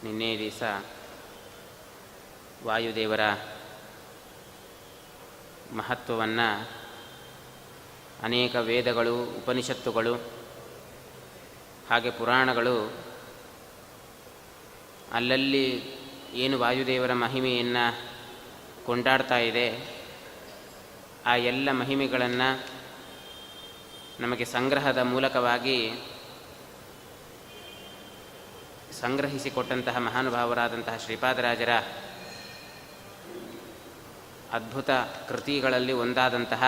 ನಿನ್ನೆ ದಿವಸ ವಾಯುದೇವರ ಮಹತ್ವವನ್ನು ಅನೇಕ ವೇದಗಳು, ಉಪನಿಷತ್ತುಗಳು ಹಾಗೆ ಪುರಾಣಗಳು ಅಲ್ಲಲ್ಲಿ ಏನು ವಾಯುದೇವರ ಮಹಿಮೆಯನ್ನು ಕೊಂಡಾಡ್ತಾ ಇದೆ, ಆ ಎಲ್ಲ ಮಹಿಮೆಗಳನ್ನು ನಮಗೆ ಸಂಗ್ರಹದ ಮೂಲಕವಾಗಿ ಸಂಗ್ರಹಿಸಿಕೊಟ್ಟಂತಹ ಮಹಾನುಭಾವರಾದಂತಹ ಶ್ರೀಪಾದರಾಜರ ಅದ್ಭುತ ಕೃತಿಗಳಲ್ಲಿ ಒಂದಾದಂತಹ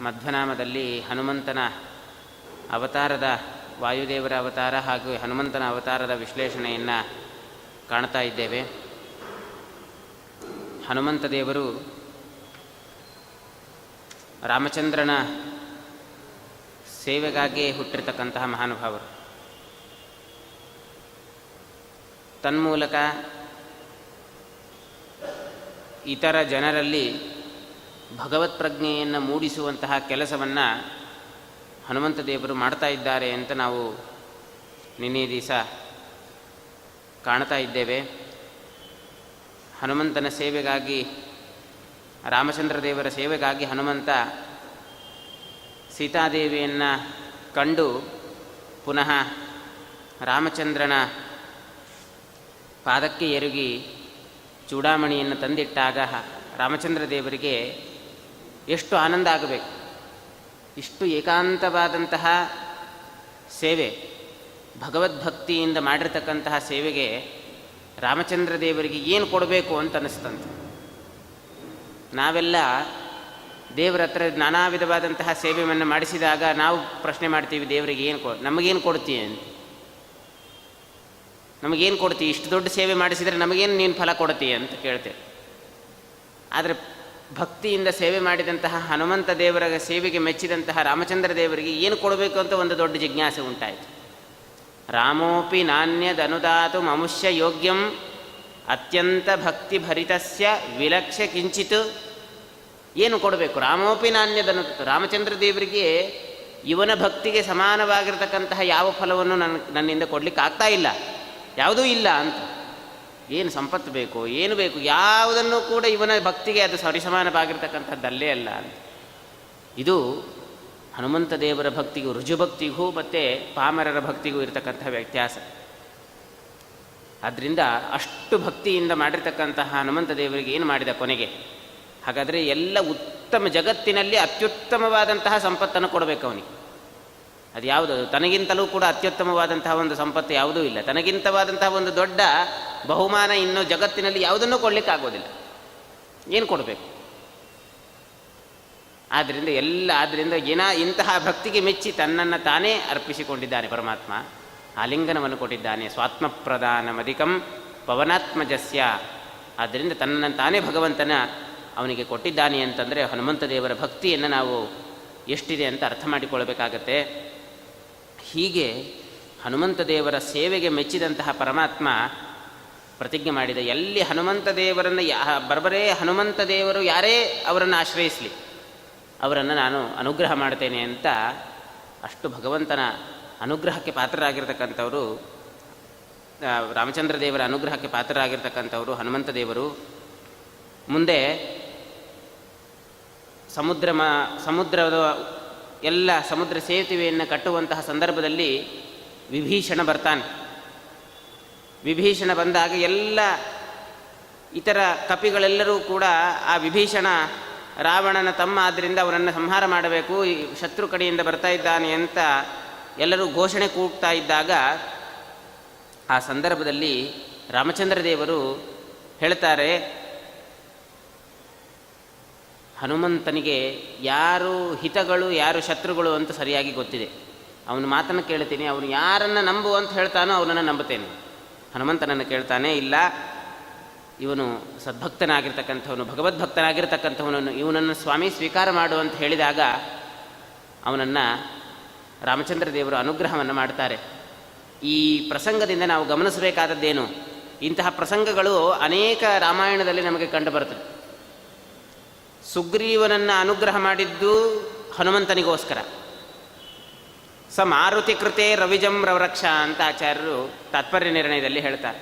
ಮಧ್ವನಾಮದಲ್ಲಿ ಹನುಮಂತನ ಅವತಾರದ, ವಾಯುದೇವರ ಅವತಾರ ಹಾಗೂ ಹನುಮಂತನ ಅವತಾರದ ವಿಶ್ಲೇಷಣೆಯನ್ನು ಕಾಣ್ತಾ ಇದ್ದೇವೆ. ಹನುಮಂತ ದೇವರು ರಾಮಚಂದ್ರನ ಸೇವೆಗಾಗಿ ಹುಟ್ಟಿರ್ತಕ್ಕಂತಹ ಮಹಾನುಭಾವರು. ತನ್ಮೂಲಕ ಇತರ ಜನರಲ್ಲಿ ಭಗವತ್ ಪ್ರಜ್ಞೆಯನ್ನು ಮೂಡಿಸುವಂತಹ ಕೆಲಸವನ್ನು ಹನುಮಂತ ದೇವರು ಮಾಡ್ತಾ ಇದ್ದಾರೆ ಅಂತ ನಾವು ನಿನ್ನೆ ದಿವಸ ಕಾಣ್ತಾ ಇದ್ದೇವೆ. ಹನುಮಂತನ ಸೇವೆಗಾಗಿ, ರಾಮಚಂದ್ರ ದೇವರ ಸೇವೆಗಾಗಿ ಹನುಮಂತ ಸೀತಾದೇವಿಯನ್ನು ಕಂಡು ಪುನಃ ರಾಮಚಂದ್ರನ ಪಾದಕ್ಕೆ ಎರಗಿ ಚೂಡಾಮಣಿಯನ್ನು ತಂದಿಟ್ಟಾಗ ರಾಮಚಂದ್ರ ದೇವರಿಗೆ ಎಷ್ಟು ಆನಂದ ಆಗಬೇಕು. ಇಷ್ಟು ಏಕಾಂತವಾದಂತಹ ಸೇವೆ, ಭಗವದ್ಭಕ್ತಿಯಿಂದ ಮಾಡಿರ್ತಕ್ಕಂತಹ ಸೇವೆಗೆ ರಾಮಚಂದ್ರ ದೇವರಿಗೆ ಏನು ಕೊಡಬೇಕು ಅಂತ ಅನ್ನಿಸ್ತಂತೆ. ನಾವೆಲ್ಲ ದೇವರ ಹತ್ರ ನಾನಾ ವಿಧವಾದಂತಹ ಸೇವೆಯನ್ನು ಮಾಡಿಸಿದಾಗ ನಾವು ಪ್ರಶ್ನೆ ಮಾಡ್ತೀವಿ, ದೇವರಿಗೆ ಏನು ನಮಗೇನು ಕೊಡ್ತೀಯ ಅಂತ. ನಮಗೇನು ಕೊಡ್ತೀವಿ, ಇಷ್ಟು ದೊಡ್ಡ ಸೇವೆ ಮಾಡಿಸಿದರೆ ನಮಗೇನು ನೀನು ಫಲ ಕೊಡ್ತೀಯ ಅಂತ ಕೇಳ್ತೇವೆ. ಆದರೆ ಭಕ್ತಿಯಿಂದ ಸೇವೆ ಮಾಡಿದಂತಹ ಹನುಮಂತ ದೇವರ ಸೇವೆಗೆ ಮೆಚ್ಚಿದಂತಹ ರಾಮಚಂದ್ರ ದೇವರಿಗೆ ಏನು ಕೊಡಬೇಕು ಅಂತ ಒಂದು ದೊಡ್ಡ ಜಿಜ್ಞಾಸೆ ಉಂಟಾಯಿತು. ರಾಮೋಪಿ ನಾಣ್ಯದನುದಾತು ಮಮುಷ್ಯ ಯೋಗ್ಯಂ ಅತ್ಯಂತ ಭಕ್ತಿಭರಿತಸ್ಯ ವಿಲಕ್ಷ್ಯ ಕಿಂಚಿತ್. ಏನು ಕೊಡಬೇಕು? ರಾಮೋಪಿ ನಾಣ್ಯದನುದಾತು, ರಾಮಚಂದ್ರ ದೇವರಿಗೆ ಇವನ ಭಕ್ತಿಗೆ ಸಮಾನವಾಗಿರ್ತಕ್ಕಂತಹ ಯಾವ ಫಲವನ್ನು ನನ್ನಿಂದ ಕೊಡಲಿಕ್ಕೆ ಆಗ್ತಾ ಇಲ್ಲ, ಯಾವುದೂ ಇಲ್ಲ ಅಂತ. ಏನು ಸಂಪತ್ತು ಬೇಕು, ಏನು ಬೇಕು, ಯಾವುದನ್ನು ಕೂಡ ಇವನ ಭಕ್ತಿಗೆ ಅದು ಸರಿಸಮಾನವಾಗಿರ್ತಕ್ಕಂಥದ್ದಲ್ಲೇ ಅಲ್ಲ ಅಂತ. ಇದು ಹನುಮಂತ ದೇವರ ಭಕ್ತಿಗೂ, ರುಜುಭಕ್ತಿಗೂ ಮತ್ತು ಪಾಮರರ ಭಕ್ತಿಗೂ ಇರತಕ್ಕಂಥ ವ್ಯತ್ಯಾಸ. ಆದ್ದರಿಂದ ಅಷ್ಟು ಭಕ್ತಿಯಿಂದ ಮಾಡಿರ್ತಕ್ಕಂತಹ ಹನುಮಂತ ದೇವರಿಗೆ ಏನು ಮಾಡಿದ ಕೊನೆಗೆ? ಹಾಗಾದರೆ ಎಲ್ಲ ಉತ್ತಮ, ಜಗತ್ತಿನಲ್ಲಿ ಅತ್ಯುತ್ತಮವಾದಂತಹ ಸಂಪತ್ತನ್ನು ಕೊಡಬೇಕು ಅವನಿಗೆ. ಅದು ಯಾವುದು? ತನಗಿಂತಲೂ ಕೂಡ ಅತ್ಯುತ್ತಮವಾದಂತಹ ಒಂದು ಸಂಪತ್ತು ಯಾವುದೂ ಇಲ್ಲ. ತನಗಿಂತವಾದಂತಹ ಒಂದು ದೊಡ್ಡ ಬಹುಮಾನ ಇನ್ನು ಜಗತ್ತಿನಲ್ಲಿ ಯಾವುದನ್ನೂ ಕೊಡಲಿಕ್ಕಾಗೋದಿಲ್ಲ. ಏನು ಕೊಡಬೇಕು? ಆದ್ದರಿಂದ ಇಂತಹ ಭಕ್ತಿಗೆ ಮೆಚ್ಚಿ ತನ್ನನ್ನು ತಾನೇ ಅರ್ಪಿಸಿಕೊಂಡಿದ್ದಾನೆ ಪರಮಾತ್ಮ. ಆಲಿಂಗನವನ್ನು ಕೊಟ್ಟಿದ್ದಾನೆ. ಸ್ವಾತ್ಮಪ್ರಧಾನಮಧಿಕಂ ಪವನಾತ್ಮಜಸ್ಯ. ಆದ್ದರಿಂದ ತನ್ನನ್ನು ತಾನೇ ಭಗವಂತನ ಅವನಿಗೆ ಕೊಟ್ಟಿದ್ದಾನೆ ಅಂತಂದರೆ ಹನುಮಂತ ದೇವರ ಭಕ್ತಿಯನ್ನು ನಾವು ಎಷ್ಟಿದೆ ಅಂತ ಅರ್ಥ ಮಾಡಿಕೊಳ್ಬೇಕಾಗತ್ತೆ. ಹೀಗೆ ಹನುಮಂತ ದೇವರ ಸೇವೆಗೆ ಮೆಚ್ಚಿದಂತಹ ಪರಮಾತ್ಮ ಪ್ರತಿಜ್ಞೆ ಮಾಡಿದ, ಎಲ್ಲಿ ಹನುಮಂತ ದೇವರನ್ನು ಬರಬರೇ ಹನುಮಂತ ದೇವರು ಯಾರೇ ಅವರನ್ನು ಆಶ್ರಯಿಸಲಿ ಅವರನ್ನು ನಾನು ಅನುಗ್ರಹ ಮಾಡ್ತೇನೆ ಅಂತ. ಅಷ್ಟು ಭಗವಂತನ ಅನುಗ್ರಹಕ್ಕೆ ಪಾತ್ರರಾಗಿರ್ತಕ್ಕಂಥವರು, ರಾಮಚಂದ್ರ ದೇವರ ಅನುಗ್ರಹಕ್ಕೆ ಪಾತ್ರರಾಗಿರ್ತಕ್ಕಂಥವರು ಹನುಮಂತ ದೇವರು. ಮುಂದೆ ಸಮುದ್ರದ ಎಲ್ಲ ಸಮುದ್ರ ಸೇತುವೆಯನ್ನು ಕಟ್ಟುವಂತಹ ಸಂದರ್ಭದಲ್ಲಿ ವಿಭೀಷಣ ಬರ್ತಾನೆ. ವಿಭೀಷಣ ಬಂದಾಗ ಎಲ್ಲ ಇತರ ಕಪಿಗಳೆಲ್ಲರೂ ಕೂಡ ಆ ವಿಭೀಷಣ ರಾವಣನ ತಮ್ಮ ಆದ್ದರಿಂದ ಅವನನ್ನು ಸಂಹಾರ ಮಾಡಬೇಕು, ಶತ್ರು ಕಡೆಯಿಂದ ಬರ್ತಾ ಇದ್ದಾನೆ ಅಂತ ಎಲ್ಲರೂ ಘೋಷಣೆ ಕೂಗ್ತಾ ಇದ್ದಾಗ ಆ ಸಂದರ್ಭದಲ್ಲಿ ರಾಮಚಂದ್ರ ದೇವರು ಹೇಳ್ತಾರೆ, ಹನುಮಂತನಿಗೆ ಯಾರು ಹಿತಗಳು ಯಾರು ಶತ್ರುಗಳು ಅಂತ ಸರಿಯಾಗಿ ಗೊತ್ತಿದೆ. ಅವನ ಮಾತನ್ನು ಕೇಳ್ತೀನಿ, ಅವನು ಯಾರನ್ನು ನಂಬು ಅಂತ ಹೇಳ್ತಾನೋ ಅವನನ್ನು ನಂಬುತ್ತೇನೆ. ಹನುಮಂತನನ್ನು ಕೇಳ್ತಾನೆ, ಇಲ್ಲ ಇವನು ಸದ್ಭಕ್ತನಾಗಿರ್ತಕ್ಕಂಥವನು, ಭಗವದ್ಭಕ್ತನಾಗಿರ್ತಕ್ಕಂಥವನನ್ನು, ಇವನನ್ನು ಸ್ವಾಮಿ ಸ್ವೀಕಾರ ಮಾಡು ಅಂತ ಹೇಳಿದಾಗ ಅವನನ್ನು ರಾಮಚಂದ್ರ ದೇವರು ಅನುಗ್ರಹವನ್ನು ಮಾಡ್ತಾರೆ. ಈ ಪ್ರಸಂಗದಿಂದ ನಾವು ಗಮನಿಸಬೇಕಾದದ್ದೇನು? ಇಂತಹ ಪ್ರಸಂಗಗಳು ಅನೇಕ ರಾಮಾಯಣದಲ್ಲಿ ನಮಗೆ ಕಂಡು ಬರ್ತದೆ. ಸುಗ್ರೀವನನ್ನು ಅನುಗ್ರಹ ಮಾಡಿದ್ದು ಹನುಮಂತನಿಗೋಸ್ಕರ, ಸ ಮಾರುತಿ ಕೃತೆ ರವಿಜಂ ರವರಕ್ಷ ಅಂತ ಆಚಾರ್ಯರು ತಾತ್ಪರ್ಯ ನಿರ್ಣಯದಲ್ಲಿ ಹೇಳ್ತಾರೆ.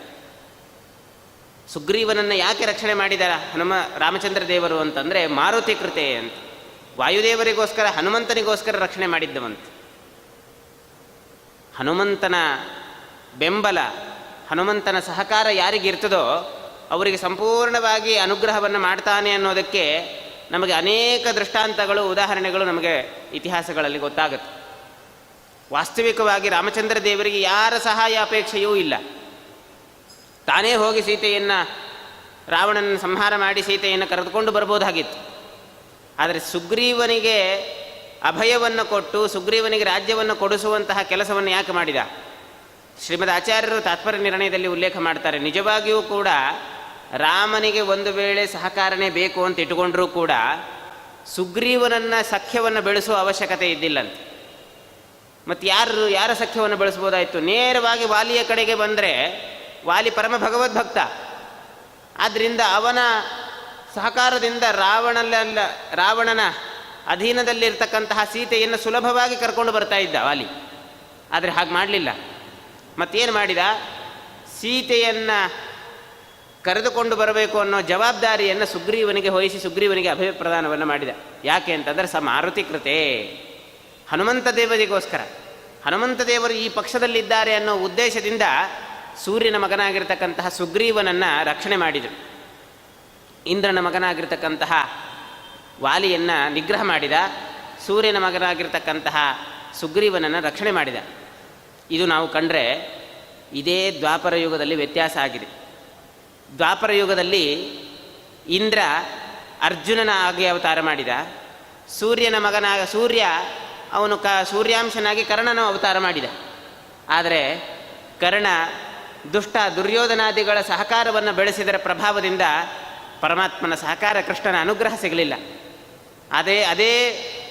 ಸುಗ್ರೀವನನ್ನು ಯಾಕೆ ರಕ್ಷಣೆ ಮಾಡಿದ ರಾಮಚಂದ್ರ ದೇವರು ಅಂತಂದರೆ ಮಾರುತಿ ಕೃತೆ ಅಂತ, ವಾಯುದೇವರಿಗೋಸ್ಕರ ಹನುಮಂತನಿಗೋಸ್ಕರ ರಕ್ಷಣೆ ಮಾಡಿದ್ದವಂತ. ಹನುಮಂತನ ಬೆಂಬಲ, ಹನುಮಂತನ ಸಹಕಾರ ಯಾರಿಗಿರ್ತದೋ ಅವರಿಗೆ ಸಂಪೂರ್ಣವಾಗಿ ಅನುಗ್ರಹವನ್ನು ಮಾಡ್ತಾನೆ ಅನ್ನೋದಕ್ಕೆ ನಮಗೆ ಅನೇಕ ದೃಷ್ಟಾಂತಗಳು, ಉದಾಹರಣೆಗಳು ನಮಗೆ ಇತಿಹಾಸಗಳಲ್ಲಿ ಗೊತ್ತಾಗುತ್ತೆ. ವಾಸ್ತವಿಕವಾಗಿ ರಾಮಚಂದ್ರ ದೇವರಿಗೆ ಯಾರ ಸಹಾಯ ಅಪೇಕ್ಷೆಯೂ ಇಲ್ಲ. ತಾನೇ ಹೋಗಿ ಸೀತೆಯನ್ನು, ರಾವಣನ ಸಂಹಾರ ಮಾಡಿ ಸೀತೆಯನ್ನು ಕರೆದುಕೊಂಡು ಬರ್ಬೋದಾಗಿತ್ತು. ಆದರೆ ಸುಗ್ರೀವನಿಗೆ ಅಭಯವನ್ನು ಕೊಟ್ಟು ಸುಗ್ರೀವನಿಗೆ ರಾಜ್ಯವನ್ನು ಕೊಡಿಸುವಂತಹ ಕೆಲಸವನ್ನು ಯಾಕೆ ಮಾಡಿದ? ಶ್ರೀಮದ್ ಆಚಾರ್ಯರು ತಾತ್ಪರ್ಯ ನಿರ್ಣಯದಲ್ಲಿ ಉಲ್ಲೇಖ ಮಾಡ್ತಾರೆ, ನಿಜವಾಗಿಯೂ ಕೂಡ ರಾಮನಿಗೆ ಒಂದು ವೇಳೆ ಸಹಕಾರನೇ ಬೇಕು ಅಂತ ಇಟ್ಟುಕೊಂಡ್ರೂ ಕೂಡ ಸುಗ್ರೀವನನ್ನು ಸಖ್ಯವನ್ನು ಬೆಳೆಸುವ ಅವಶ್ಯಕತೆ ಇದ್ದಿಲ್ಲಂತೆ. ಮತ್ತು ಯಾರ ಸಖ್ಯವನ್ನು ಬೆಳೆಸ್ಬೋದಾಯಿತು? ನೇರವಾಗಿ ವಾಲಿಯ ಕಡೆಗೆ ಬಂದರೆ ವಾಲಿ ಪರಮ ಭಗವದ್ಭಕ್ತ, ಆದ್ದರಿಂದ ಅವನ ಸಹಕಾರದಿಂದ ರಾವಣನ ಅಧೀನದಲ್ಲಿರ್ತಕ್ಕಂತಹ ಸೀತೆಯನ್ನು ಸುಲಭವಾಗಿ ಕರ್ಕೊಂಡು ಬರ್ತಾ ಇದ್ದ ವಾಲಿ. ಆದರೆ ಹಾಗೆ ಮಾಡಲಿಲ್ಲ. ಮತ್ತೇನು ಮಾಡಿದ? ಸೀತೆಯನ್ನು ಕರೆದುಕೊಂಡು ಬರಬೇಕು ಅನ್ನೋ ಜವಾಬ್ದಾರಿಯನ್ನು ಸುಗ್ರೀವನಿಗೆ ವಹಿಸಿ ಸುಗ್ರೀವನಿಗೆ ಅಭಯ ಪ್ರದಾನವನ್ನು ಮಾಡಿದ. ಯಾಕೆ ಅಂತಂದರೆ ಸ ಮಾರುತಿ ಕೃತೆ, ಹನುಮಂತ ದೇವರಿಗೋಸ್ಕರ. ಹನುಮಂತ ದೇವರು ಈ ಪಕ್ಷದಲ್ಲಿದ್ದಾರೆ ಅನ್ನೋ ಉದ್ದೇಶದಿಂದ ಸೂರ್ಯನ ಮಗನಾಗಿರ್ತಕ್ಕಂತಹ ಸುಗ್ರೀವನನ್ನು ರಕ್ಷಣೆ ಮಾಡಿದರು. ಇಂದ್ರನ ಮಗನಾಗಿರ್ತಕ್ಕಂತಹ ವಾಲಿಯನ್ನು ನಿಗ್ರಹ ಮಾಡಿದ. ಸೂರ್ಯನ ಮಗನಾಗಿರ್ತಕ್ಕಂತಹ ಸುಗ್ರೀವನನ್ನು ರಕ್ಷಣೆ ಮಾಡಿದ. ಇದು ನಾವು ಕಂಡ್ರೆ ಇದೇ ದ್ವಾಪರ ಯುಗದಲ್ಲಿ ವ್ಯತ್ಯಾಸ ಆಗಿದೆ. ದ್ವಾಪರ ಯುಗದಲ್ಲಿ ಇಂದ್ರ ಅರ್ಜುನನ ಆಗಿ ಅವತಾರ ಮಾಡಿದ. ಸೂರ್ಯ ಅವನು ಸೂರ್ಯಾಂಶನಾಗಿ ಕರ್ಣನ ಅವತಾರ ಮಾಡಿದ. ಆದರೆ ಕರ್ಣ ದುಷ್ಟ ದುರ್ಯೋಧನಾದಿಗಳ ಸಹಕಾರವನ್ನು ಬೆಳೆಸಿದರ ಪ್ರಭಾವದಿಂದ ಪರಮಾತ್ಮನ ಸಹಕಾರ, ಕೃಷ್ಣನ ಅನುಗ್ರಹ ಸಿಗಲಿಲ್ಲ. ಅದೇ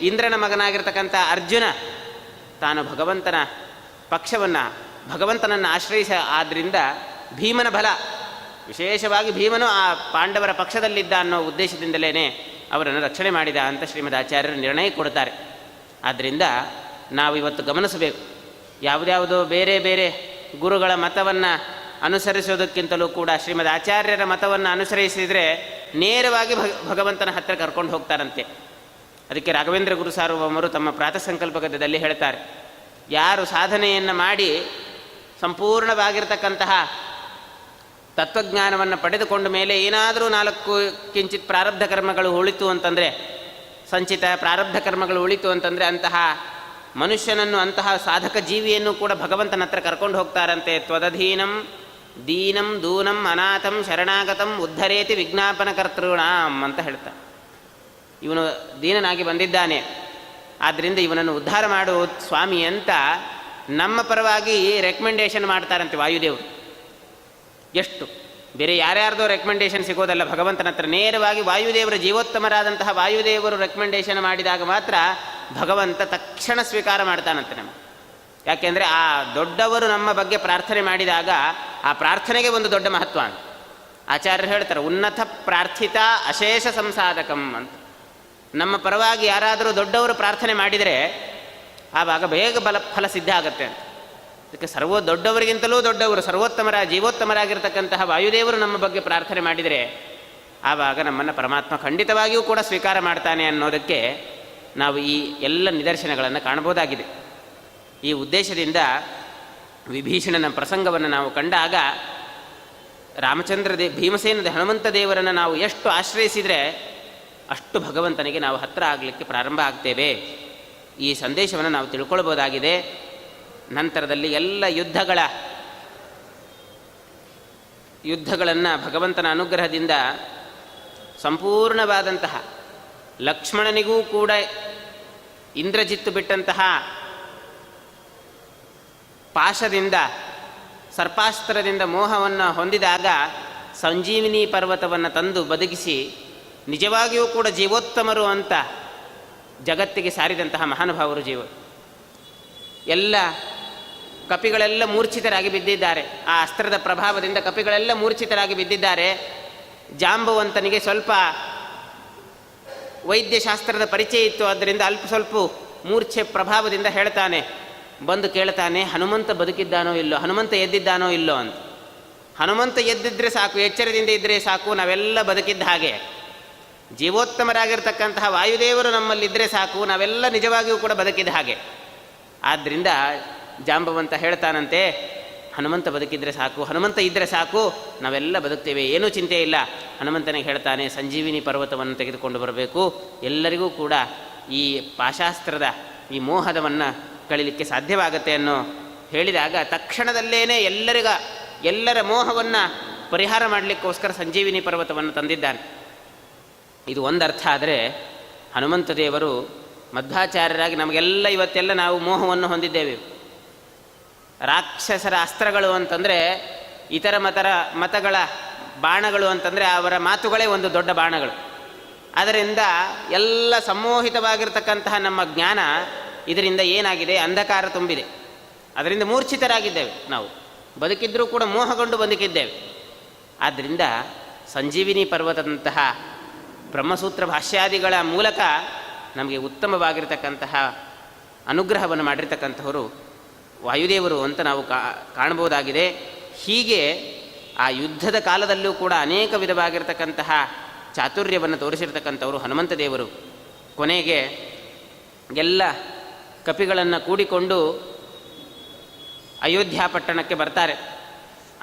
ಇಂದ್ರನ ಮಗನಾಗಿರ್ತಕ್ಕಂಥ ಅರ್ಜುನ ತಾನು ಭಗವಂತನ ಪಕ್ಷವನ್ನು, ಭಗವಂತನನ್ನು ಆಶ್ರಯಿಸ, ಆದ್ದರಿಂದ ಭೀಮನ ಬಲ, ವಿಶೇಷವಾಗಿ ಭೀಮನು ಆ ಪಾಂಡವರ ಪಕ್ಷದಲ್ಲಿದ್ದ ಅನ್ನೋ ಉದ್ದೇಶದಿಂದಲೇ ಅವರನ್ನು ರಕ್ಷಣೆ ಮಾಡಿದ ಅಂತ ಶ್ರೀಮದ್ ಆಚಾರ್ಯರು ನಿರ್ಣಯ ಕೊಡ್ತಾರೆ. ಆದ್ದರಿಂದ ನಾವು ಇವತ್ತು ಗಮನಿಸಬೇಕು, ಯಾವುದ್ಯಾವುದೋ ಬೇರೆ ಬೇರೆ ಗುರುಗಳ ಮತವನ್ನು ಅನುಸರಿಸೋದಕ್ಕಿಂತಲೂ ಕೂಡ ಶ್ರೀಮದ್ ಆಚಾರ್ಯರ ಮತವನ್ನು ಅನುಸರಿಸಿದರೆ ನೇರವಾಗಿ ಭಗವಂತನ ಹತ್ತಿರ ಕರ್ಕೊಂಡು ಹೋಗ್ತಾರಂತೆ. ಅದಕ್ಕೆ ರಾಘವೇಂದ್ರ ಗುರು ಸಾರ್ವಭೌಮರು ತಮ್ಮ ಪ್ರಾತಃ ಸಂಕಲ್ಪಗದಲ್ಲಿ ಹೇಳ್ತಾರೆ, ಯಾರು ಸಾಧನೆಯನ್ನು ಮಾಡಿ ಸಂಪೂರ್ಣವಾಗಿರ್ತಕ್ಕಂತಹ ತತ್ವಜ್ಞಾನವನ್ನು ಪಡೆದುಕೊಂಡ ಮೇಲೆ ಏನಾದರೂ 4 ಕಿಂಚಿತ್ ಪ್ರಾರಬ್ಧ ಕರ್ಮಗಳು ಉಳಿತು ಅಂತಂದರೆ, ಸಂಚಿತ ಪ್ರಾರಬ್ಧ ಕರ್ಮಗಳು ಉಳಿತು ಅಂತಂದರೆ ಅಂತಹ ಮನುಷ್ಯನನ್ನು, ಅಂತಹ ಸಾಧಕ ಜೀವಿಯನ್ನು ಕೂಡ ಭಗವಂತನ ಹತ್ರ ಕರ್ಕೊಂಡು ಹೋಗ್ತಾರಂತೆ. ತ್ವದಧೀನಂ ದೀನಂ ದೂನಂ ಅನಾಥಂ ಶರಣಾಗತಂ ಉದ್ಧರೇತಿ ವಿಜ್ಞಾಪನ ಕರ್ತೃಣಾಂ ಅಂತ ಹೇಳ್ತಾರೆ. ಇವನು ದೀನನಾಗಿ ಬಂದಿದ್ದಾನೆ, ಆದ್ದರಿಂದ ಇವನನ್ನು ಉದ್ಧಾರ ಮಾಡುವ ಸ್ವಾಮಿ ಅಂತ ನಮ್ಮ ಪರವಾಗಿ ರೆಕಮೆಂಡೇಶನ್ ಮಾಡ್ತಾರಂತೆ ವಾಯುದೇವರು. ಎಷ್ಟು ಬೇರೆ ಯಾರ್ಯಾರ್ದೋ ರೆಕಮೆಂಡೇಶನ್ ಸಿಗೋದಲ್ಲ, ಭಗವಂತನ ಹತ್ರ ನೇರವಾಗಿ ವಾಯುದೇವರ ಜೀವೋತ್ತಮರಾದಂತಹ ವಾಯುದೇವರು ರೆಕಮೆಂಡೇಶನ್ ಮಾಡಿದಾಗ ಮಾತ್ರ ಭಗವಂತ ತಕ್ಷಣ ಸ್ವೀಕಾರ ಮಾಡ್ತಾನಂತೆ ನಮಗೆ. ಯಾಕೆಂದರೆ ಆ ದೊಡ್ಡವರು ನಮ್ಮ ಬಗ್ಗೆ ಪ್ರಾರ್ಥನೆ ಮಾಡಿದಾಗ ಆ ಪ್ರಾರ್ಥನೆಗೆ ಒಂದು ದೊಡ್ಡ ಮಹತ್ವ ಅಂತ ಆಚಾರ್ಯರು ಹೇಳ್ತಾರೆ. ಉನ್ನತ ಪ್ರಾರ್ಥಿತ ಅಶೇಷ ಸಂಸಾಧಕಂ ಅಂತ. ನಮ್ಮ ಪರವಾಗಿ ಯಾರಾದರೂ ದೊಡ್ಡವರು ಪ್ರಾರ್ಥನೆ ಮಾಡಿದರೆ ಆವಾಗ ಬೇಗ ಫಲ ಸಿದ್ಧ ಆಗುತ್ತೆ ಅಂತ. ಅದಕ್ಕೆ ದೊಡ್ಡವರಿಗಿಂತಲೂ ದೊಡ್ಡವರು, ಜೀವೋತ್ತಮರಾಗಿರ್ತಕ್ಕಂತಹ ವಾಯುದೇವರು ನಮ್ಮ ಬಗ್ಗೆ ಪ್ರಾರ್ಥನೆ ಮಾಡಿದರೆ ಆವಾಗ ನಮ್ಮನ್ನು ಪರಮಾತ್ಮ ಖಂಡಿತವಾಗಿಯೂ ಕೂಡ ಸ್ವೀಕಾರ ಮಾಡ್ತಾನೆ ಅನ್ನೋದಕ್ಕೆ ನಾವು ಈ ಎಲ್ಲ ನಿದರ್ಶನಗಳನ್ನು ಕಾಣಬಹುದಾಗಿದೆ. ಈ ಉದ್ದೇಶದಿಂದ ವಿಭೀಷಣನ ಪ್ರಸಂಗವನ್ನು ನಾವು ಕಂಡಾಗ ಭೀಮಸೇನ ಹನುಮಂತ ದೇವರನ್ನು ನಾವು ಎಷ್ಟು ಆಶ್ರಯಿಸಿದರೆ ಅಷ್ಟು ಭಗವಂತನಿಗೆ ನಾವು ಹತ್ತಿರ ಆಗಲಿಕ್ಕೆ ಪ್ರಾರಂಭ ಆಗ್ತೇವೆ. ಈ ಸಂದೇಶವನ್ನು ನಾವು ತಿಳ್ಕೊಳ್ಬೋದಾಗಿದೆ. ನಂತರದಲ್ಲಿ ಎಲ್ಲ ಯುದ್ಧಗಳನ್ನು ಭಗವಂತನ ಅನುಗ್ರಹದಿಂದ ಸಂಪೂರ್ಣವಾದಂತಹ, ಲಕ್ಷ್ಮಣನಿಗೂ ಕೂಡ ಇಂದ್ರಜಿತ್ತು ಬಿಟ್ಟಂತಹ ಪಾಶದಿಂದ, ಸರ್ಪಾಸ್ತ್ರದಿಂದ ಮೋಹವನ್ನು ಹೊಂದಿದಾಗ ಸಂಜೀವಿನಿ ಪರ್ವತವನ್ನು ತಂದು ಬದುಕಿಸಿ ನಿಜವಾಗಿಯೂ ಕೂಡ ಜೀವೋತ್ತಮರು ಅಂತ ಜಗತ್ತಿಗೆ ಸಾರಿದಂತಹ ಮಹಾನುಭಾವರು ಎಲ್ಲ ಕಪಿಗಳೆಲ್ಲ ಮೂರ್ಛಿತರಾಗಿ ಬಿದ್ದಿದ್ದಾರೆ. ಆ ಅಸ್ತ್ರದ ಪ್ರಭಾವದಿಂದ ಕಪಿಗಳೆಲ್ಲ ಮೂರ್ಛಿತರಾಗಿ ಬಿದ್ದಿದ್ದಾರೆ. ಜಾಂಬವಂತನಿಗೆ ಸ್ವಲ್ಪ ವೈದ್ಯಶಾಸ್ತ್ರದ ಪರಿಚಯ ಇತ್ತು, ಆದ್ದರಿಂದ ಸ್ವಲ್ಪ ಮೂರ್ಛೆ ಪ್ರಭಾವದಿಂದ ಹೇಳ್ತಾನೆ, ಬಂದು ಕೇಳ್ತಾನೆ, ಹನುಮಂತ ಬದುಕಿದ್ದಾನೋ ಇಲ್ಲೋ, ಹನುಮಂತ ಎದ್ದಿದ್ದಾನೋ ಇಲ್ಲೋ ಅಂತ. ಹನುಮಂತ ಎದ್ದಿದ್ರೆ ಸಾಕು, ಎಚ್ಚರದಿಂದ ಇದ್ದರೆ ಸಾಕು, ನಾವೆಲ್ಲ ಬದುಕಿದ್ದ ಹಾಗೆ. ಜೀವೋತ್ತಮರಾಗಿರ್ತಕ್ಕಂತಹ ವಾಯುದೇವರು ನಮ್ಮಲ್ಲಿದ್ದರೆ ಸಾಕು, ನಾವೆಲ್ಲ ನಿಜವಾಗಿಯೂ ಕೂಡ ಬದುಕಿದ ಹಾಗೆ. ಆದ್ದರಿಂದ ಜಾಂಬವಂತ ಹೇಳ್ತಾನಂತೆ, ಹನುಮಂತ ಬದುಕಿದ್ರೆ ಸಾಕು, ಹನುಮಂತ ಇದ್ದರೆ ಸಾಕು, ನಾವೆಲ್ಲ ಬದುಕ್ತೇವೆ, ಏನೂ ಚಿಂತೆ ಇಲ್ಲ. ಹನುಮಂತನಿಗೆ ಹೇಳ್ತಾನೆ, ಸಂಜೀವಿನಿ ಪರ್ವತವನ್ನು ತೆಗೆದುಕೊಂಡು ಬರಬೇಕು, ಎಲ್ಲರಿಗೂ ಕೂಡ ಈ ಪಾಶಾಸ್ತ್ರದ ಈ ಮೋಹದವನ್ನು ಕಳೀಲಿಕ್ಕೆ ಸಾಧ್ಯವಾಗತ್ತೆ ಅನ್ನೋ ಹೇಳಿದಾಗ ತಕ್ಷಣದಲ್ಲೇನೆ ಎಲ್ಲರ ಮೋಹವನ್ನು ಪರಿಹಾರ ಮಾಡಲಿಕ್ಕೋಸ್ಕರ ಸಂಜೀವಿನಿ ಪರ್ವತವನ್ನು ತಂದಿದ್ದಾನೆ. ಇದು ಒಂದರ್ಥ. ಆದರೆ ಹನುಮಂತ ದೇವರು ಮಧ್ವಾಚಾರ್ಯರಾಗಿ ನಮಗೆಲ್ಲ ಇವತ್ತೆಲ್ಲ ನಾವು ಮೋಹವನ್ನು ಹೊಂದಿದ್ದೇವೆ. ರಾಕ್ಷಸರ ಅಸ್ತ್ರಗಳು ಅಂತಂದರೆ ಇತರ ಮತಗಳ ಬಾಣಗಳು ಅಂತಂದರೆ ಅವರ ಮಾತುಗಳೇ ಒಂದು ದೊಡ್ಡ ಬಾಣಗಳು. ಅದರಿಂದ ಎಲ್ಲ ಸಮ್ಮೋಹಿತವಾಗಿರ್ತಕ್ಕಂತಹ ನಮ್ಮ ಜ್ಞಾನ ಇದರಿಂದ ಏನಾಗಿದೆ, ಅಂಧಕಾರ ತುಂಬಿದೆ. ಅದರಿಂದ ಮೂರ್ಛಿತರಾಗಿದ್ದೇವೆ, ನಾವು ಬದುಕಿದ್ರೂ ಕೂಡ ಮೋಹಗೊಂಡು ಬದುಕಿದ್ದೇವೆ. ಆದ್ದರಿಂದ ಸಂಜೀವಿನಿ ಪರ್ವತದಂತಹ ಬ್ರಹ್ಮಸೂತ್ರ ಭಾಷ್ಯಾದಿಗಳ ಮೂಲಕ ನಮಗೆ ಉತ್ತಮವಾಗಿರ್ತಕ್ಕಂತಹ ಅನುಗ್ರಹವನ್ನು ಮಾಡಿರ್ತಕ್ಕಂಥವರು ವಾಯುದೇವರು ಅಂತ ನಾವು ಕಾಣಬಹುದಾಗಿದೆ. ಹೀಗೆ ಆ ಯುದ್ಧದ ಕಾಲದಲ್ಲೂ ಕೂಡ ಅನೇಕ ವಿಧವಾಗಿರ್ತಕ್ಕಂತಹ ಚಾತುರ್ಯವನ್ನು ತೋರಿಸಿರ್ತಕ್ಕಂಥವರು ಹನುಮಂತ ದೇವರು. ಕೊನೆಗೆ ಎಲ್ಲ ಕಪಿಗಳನ್ನು ಕೂಡಿಕೊಂಡು ಅಯೋಧ್ಯ ಪಟ್ಟಣಕ್ಕೆ ಬರ್ತಾರೆ.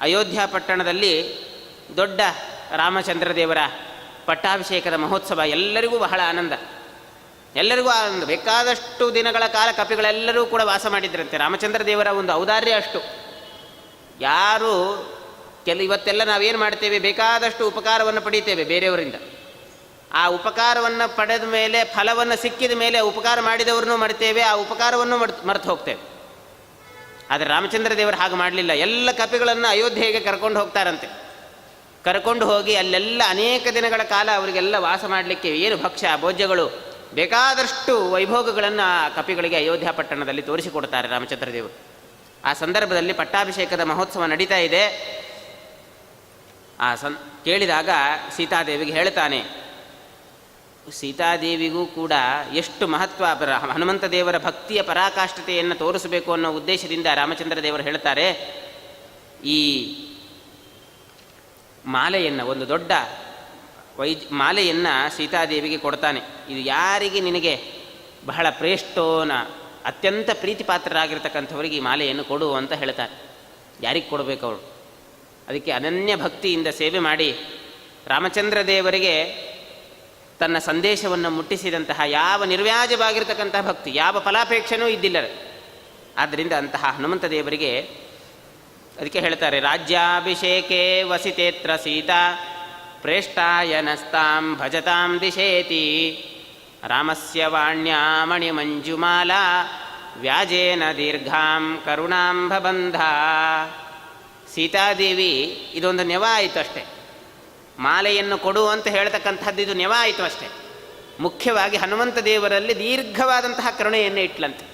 ಅಯೋಧ್ಯ ಪಟ್ಟಣದಲ್ಲಿ ದೊಡ್ಡ ರಾಮಚಂದ್ರ ದೇವರ ಪಟ್ಟಾಭಿಷೇಕದ ಮಹೋತ್ಸವ. ಎಲ್ಲರಿಗೂ ಬಹಳ ಆನಂದ, ಎಲ್ಲರಿಗೂ ಆನಂದ. ಬೇಕಾದಷ್ಟು ದಿನಗಳ ಕಾಲ ಕಪಿಗಳೆಲ್ಲರೂ ಕೂಡ ವಾಸ ಮಾಡಿದ್ರಂತೆ. ರಾಮಚಂದ್ರ ದೇವರ ಒಂದು ಔದಾರ್ಯ ಅಷ್ಟು. ಯಾರು ಇವತ್ತೆಲ್ಲ ನಾವೇನು ಮಾಡ್ತೇವೆ, ಬೇಕಾದಷ್ಟು ಉಪಕಾರವನ್ನು ಪಡೀತೇವೆ ಬೇರೆಯವರಿಂದ. ಆ ಉಪಕಾರವನ್ನು ಪಡೆದ ಮೇಲೆ, ಫಲವನ್ನು ಸಿಕ್ಕಿದ ಮೇಲೆ ಉಪಕಾರ ಮಾಡಿದವ್ರನ್ನೂ ಮಾಡ್ತೇವೆ, ಆ ಉಪಕಾರವನ್ನು ಮರೆತು ಹೋಗ್ತೇವೆ. ಆದರೆ ರಾಮಚಂದ್ರ ದೇವರು ಹಾಗೆ ಮಾಡಲಿಲ್ಲ. ಎಲ್ಲ ಕಪಿಗಳನ್ನು ಅಯೋಧ್ಯೆಗೆ ಕರ್ಕೊಂಡು ಹೋಗ್ತಾರಂತೆ. ಕರ್ಕೊಂಡು ಹೋಗಿ ಅಲ್ಲೆಲ್ಲ ಅನೇಕ ದಿನಗಳ ಕಾಲ ಅವರಿಗೆಲ್ಲ ವಾಸ ಮಾಡಲಿಕ್ಕೆ ಏನು ಭಕ್ಷ್ಯ ಭೋಜ್ಯಗಳು ಬೇಕಾದಷ್ಟು ವೈಭೋಗಗಳನ್ನು ಕಪಿಗಳಿಗೆ ಅಯೋಧ್ಯ ಪಟ್ಟಣದಲ್ಲಿ ತೋರಿಸಿಕೊಡ್ತಾರೆ ರಾಮಚಂದ್ರ ದೇವರು. ಆ ಸಂದರ್ಭದಲ್ಲಿ ಪಟ್ಟಾಭಿಷೇಕದ ಮಹೋತ್ಸವ ನಡೀತಾ ಇದೆ. ಕೇಳಿದಾಗ ಸೀತಾದೇವಿಗೆ ಹೇಳ್ತಾನೆ. ಸೀತಾದೇವಿಗೂ ಕೂಡ ಎಷ್ಟು ಮಹತ್ವ, ಹನುಮಂತ ದೇವರ ಭಕ್ತಿಯ ಪರಾಕಾಷ್ಠತೆಯನ್ನು ತೋರಿಸಬೇಕು ಅನ್ನೋ ಉದ್ದೇಶದಿಂದ ರಾಮಚಂದ್ರ ದೇವರು ಹೇಳ್ತಾರೆ, ಈ ಮಾಲೆಯನ್ನು, ಒಂದು ದೊಡ್ಡ ಮಾಲೆಯನ್ನು ಸೀತಾದೇವಿಗೆ ಕೊಡ್ತಾನೆ. ಇದು ಯಾರಿಗೆ ನಿನಗೆ ಬಹಳ ಪ್ರೇಷ್ಠೋನ, ಅತ್ಯಂತ ಪ್ರೀತಿಪಾತ್ರರಾಗಿರ್ತಕ್ಕಂಥವರಿಗೆ ಈ ಮಾಲೆಯನ್ನು ಕೊಡು ಅಂತ ಹೇಳ್ತಾರೆ. ಯಾರಿಗೆ ಕೊಡಬೇಕು ಅವಳು? ಅದಕ್ಕೆ ಅನನ್ಯ ಭಕ್ತಿಯಿಂದ ಸೇವೆ ಮಾಡಿ ರಾಮಚಂದ್ರ ದೇವರಿಗೆ ತನ್ನ ಸಂದೇಶವನ್ನು ಮುಟ್ಟಿಸಿದಂತಹ ಯಾವ ನಿರ್ವ್ಯಾಜವಾಗಿರ್ತಕ್ಕಂತಹ ಭಕ್ತಿ, ಯಾವ ಫಲಾಪೇಕ್ಷೆನೂ ಇದ್ದಿಲ್ಲ. ಆದ್ದರಿಂದ ಅಂತಹ ಹನುಮಂತ ದೇವರಿಗೆ ಅದಕ್ಕೆ ಹೇಳ್ತಾರೆ, ರಾಜ್ಯಾಭಿಷೇಕೆ ವಸಿತೇತ್ರ ಸೀತಾ ಪ್ರೇಷ್ಠಾಯನಸ್ತಾಂ ಭಜತಾಂ ದಿಶೇತಿ ರಾಮಸ್ಯ ವಾಣ್ಯಾ ಮಣಿಮಂಜುಮಾಲಾ ವ್ಯಾಜೇನ ದೀರ್ಘಾಂ ಕರುಣಾಂಬಬಂಧ. ಸೀತಾದೇವಿ ಇದೊಂದು ನೆವ ಆಯಿತು ಅಷ್ಟೇ. ಮಾಲೆಯನ್ನು ಕೊಡು ಅಂತ ಹೇಳ್ತಕ್ಕಂಥದ್ದು ಇದು ನೆವ ಆಯಿತು ಅಷ್ಟೇ. ಮುಖ್ಯವಾಗಿ ಹನುಮಂತ ದೇವರಲ್ಲಿ ದೀರ್ಘವಾದಂತಹ ಕರುಣೆಯನ್ನು ಇಟ್ಲಂತೆ.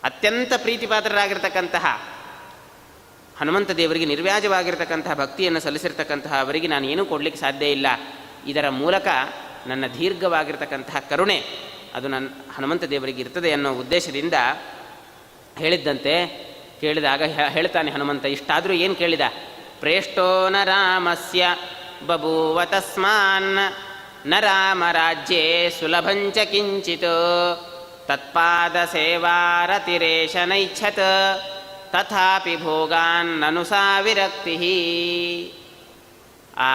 ಅತ್ಯಂತ ಪ್ರೀತಿಪಾತ್ರರಾಗಿರ್ತಕ್ಕಂತಹ ಹನುಮಂತ ದೇವರಿಗೆ ನಿರ್ವ್ಯಾಜವಾಗಿರ್ತಕ್ಕಂತಹ ಭಕ್ತಿಯನ್ನು ಸಲ್ಲಿಸಿರ್ತಕ್ಕಂತಹ ಅವರಿಗೆ ನಾನು ಏನೂ ಕೊಡಲಿಕ್ಕೆ ಸಾಧ್ಯ ಇಲ್ಲ. ಇದರ ಮೂಲಕ ನನ್ನ ದೀರ್ಘವಾಗಿರ್ತಕ್ಕಂತಹ ಕರುಣೆ ಅದು ನನ್ನ ಹನುಮಂತ ದೇವರಿಗೆ ಇರ್ತದೆ ಅನ್ನೋ ಉದ್ದೇಶದಿಂದ ಹೇಳಿದ್ದಂತೆ. ಕೇಳಿದಾಗ ಹೇಳ್ತಾನೆ ಹನುಮಂತ, ಇಷ್ಟಾದರೂ ಏನು ಕೇಳಿದ? ಪ್ರೇಷ್ಠೋ ನ ರಾಮಸ್ಯ ಬಭೂವ ತಸ್ಮಾನ್ ನ ರಾಮರಾಜ್ಯೇ ಸುಲಭಂಚ ಕಿಂಚಿತ್ ತತ್ಪಾದ ಸೇವಾರತಿರೇಶ ನೈಚ್ಛತ್ ತಥಾಪಿ ಭೋಗಾನ್ನನು ಸಾ ವಿರಕ್ತಿ. ಆ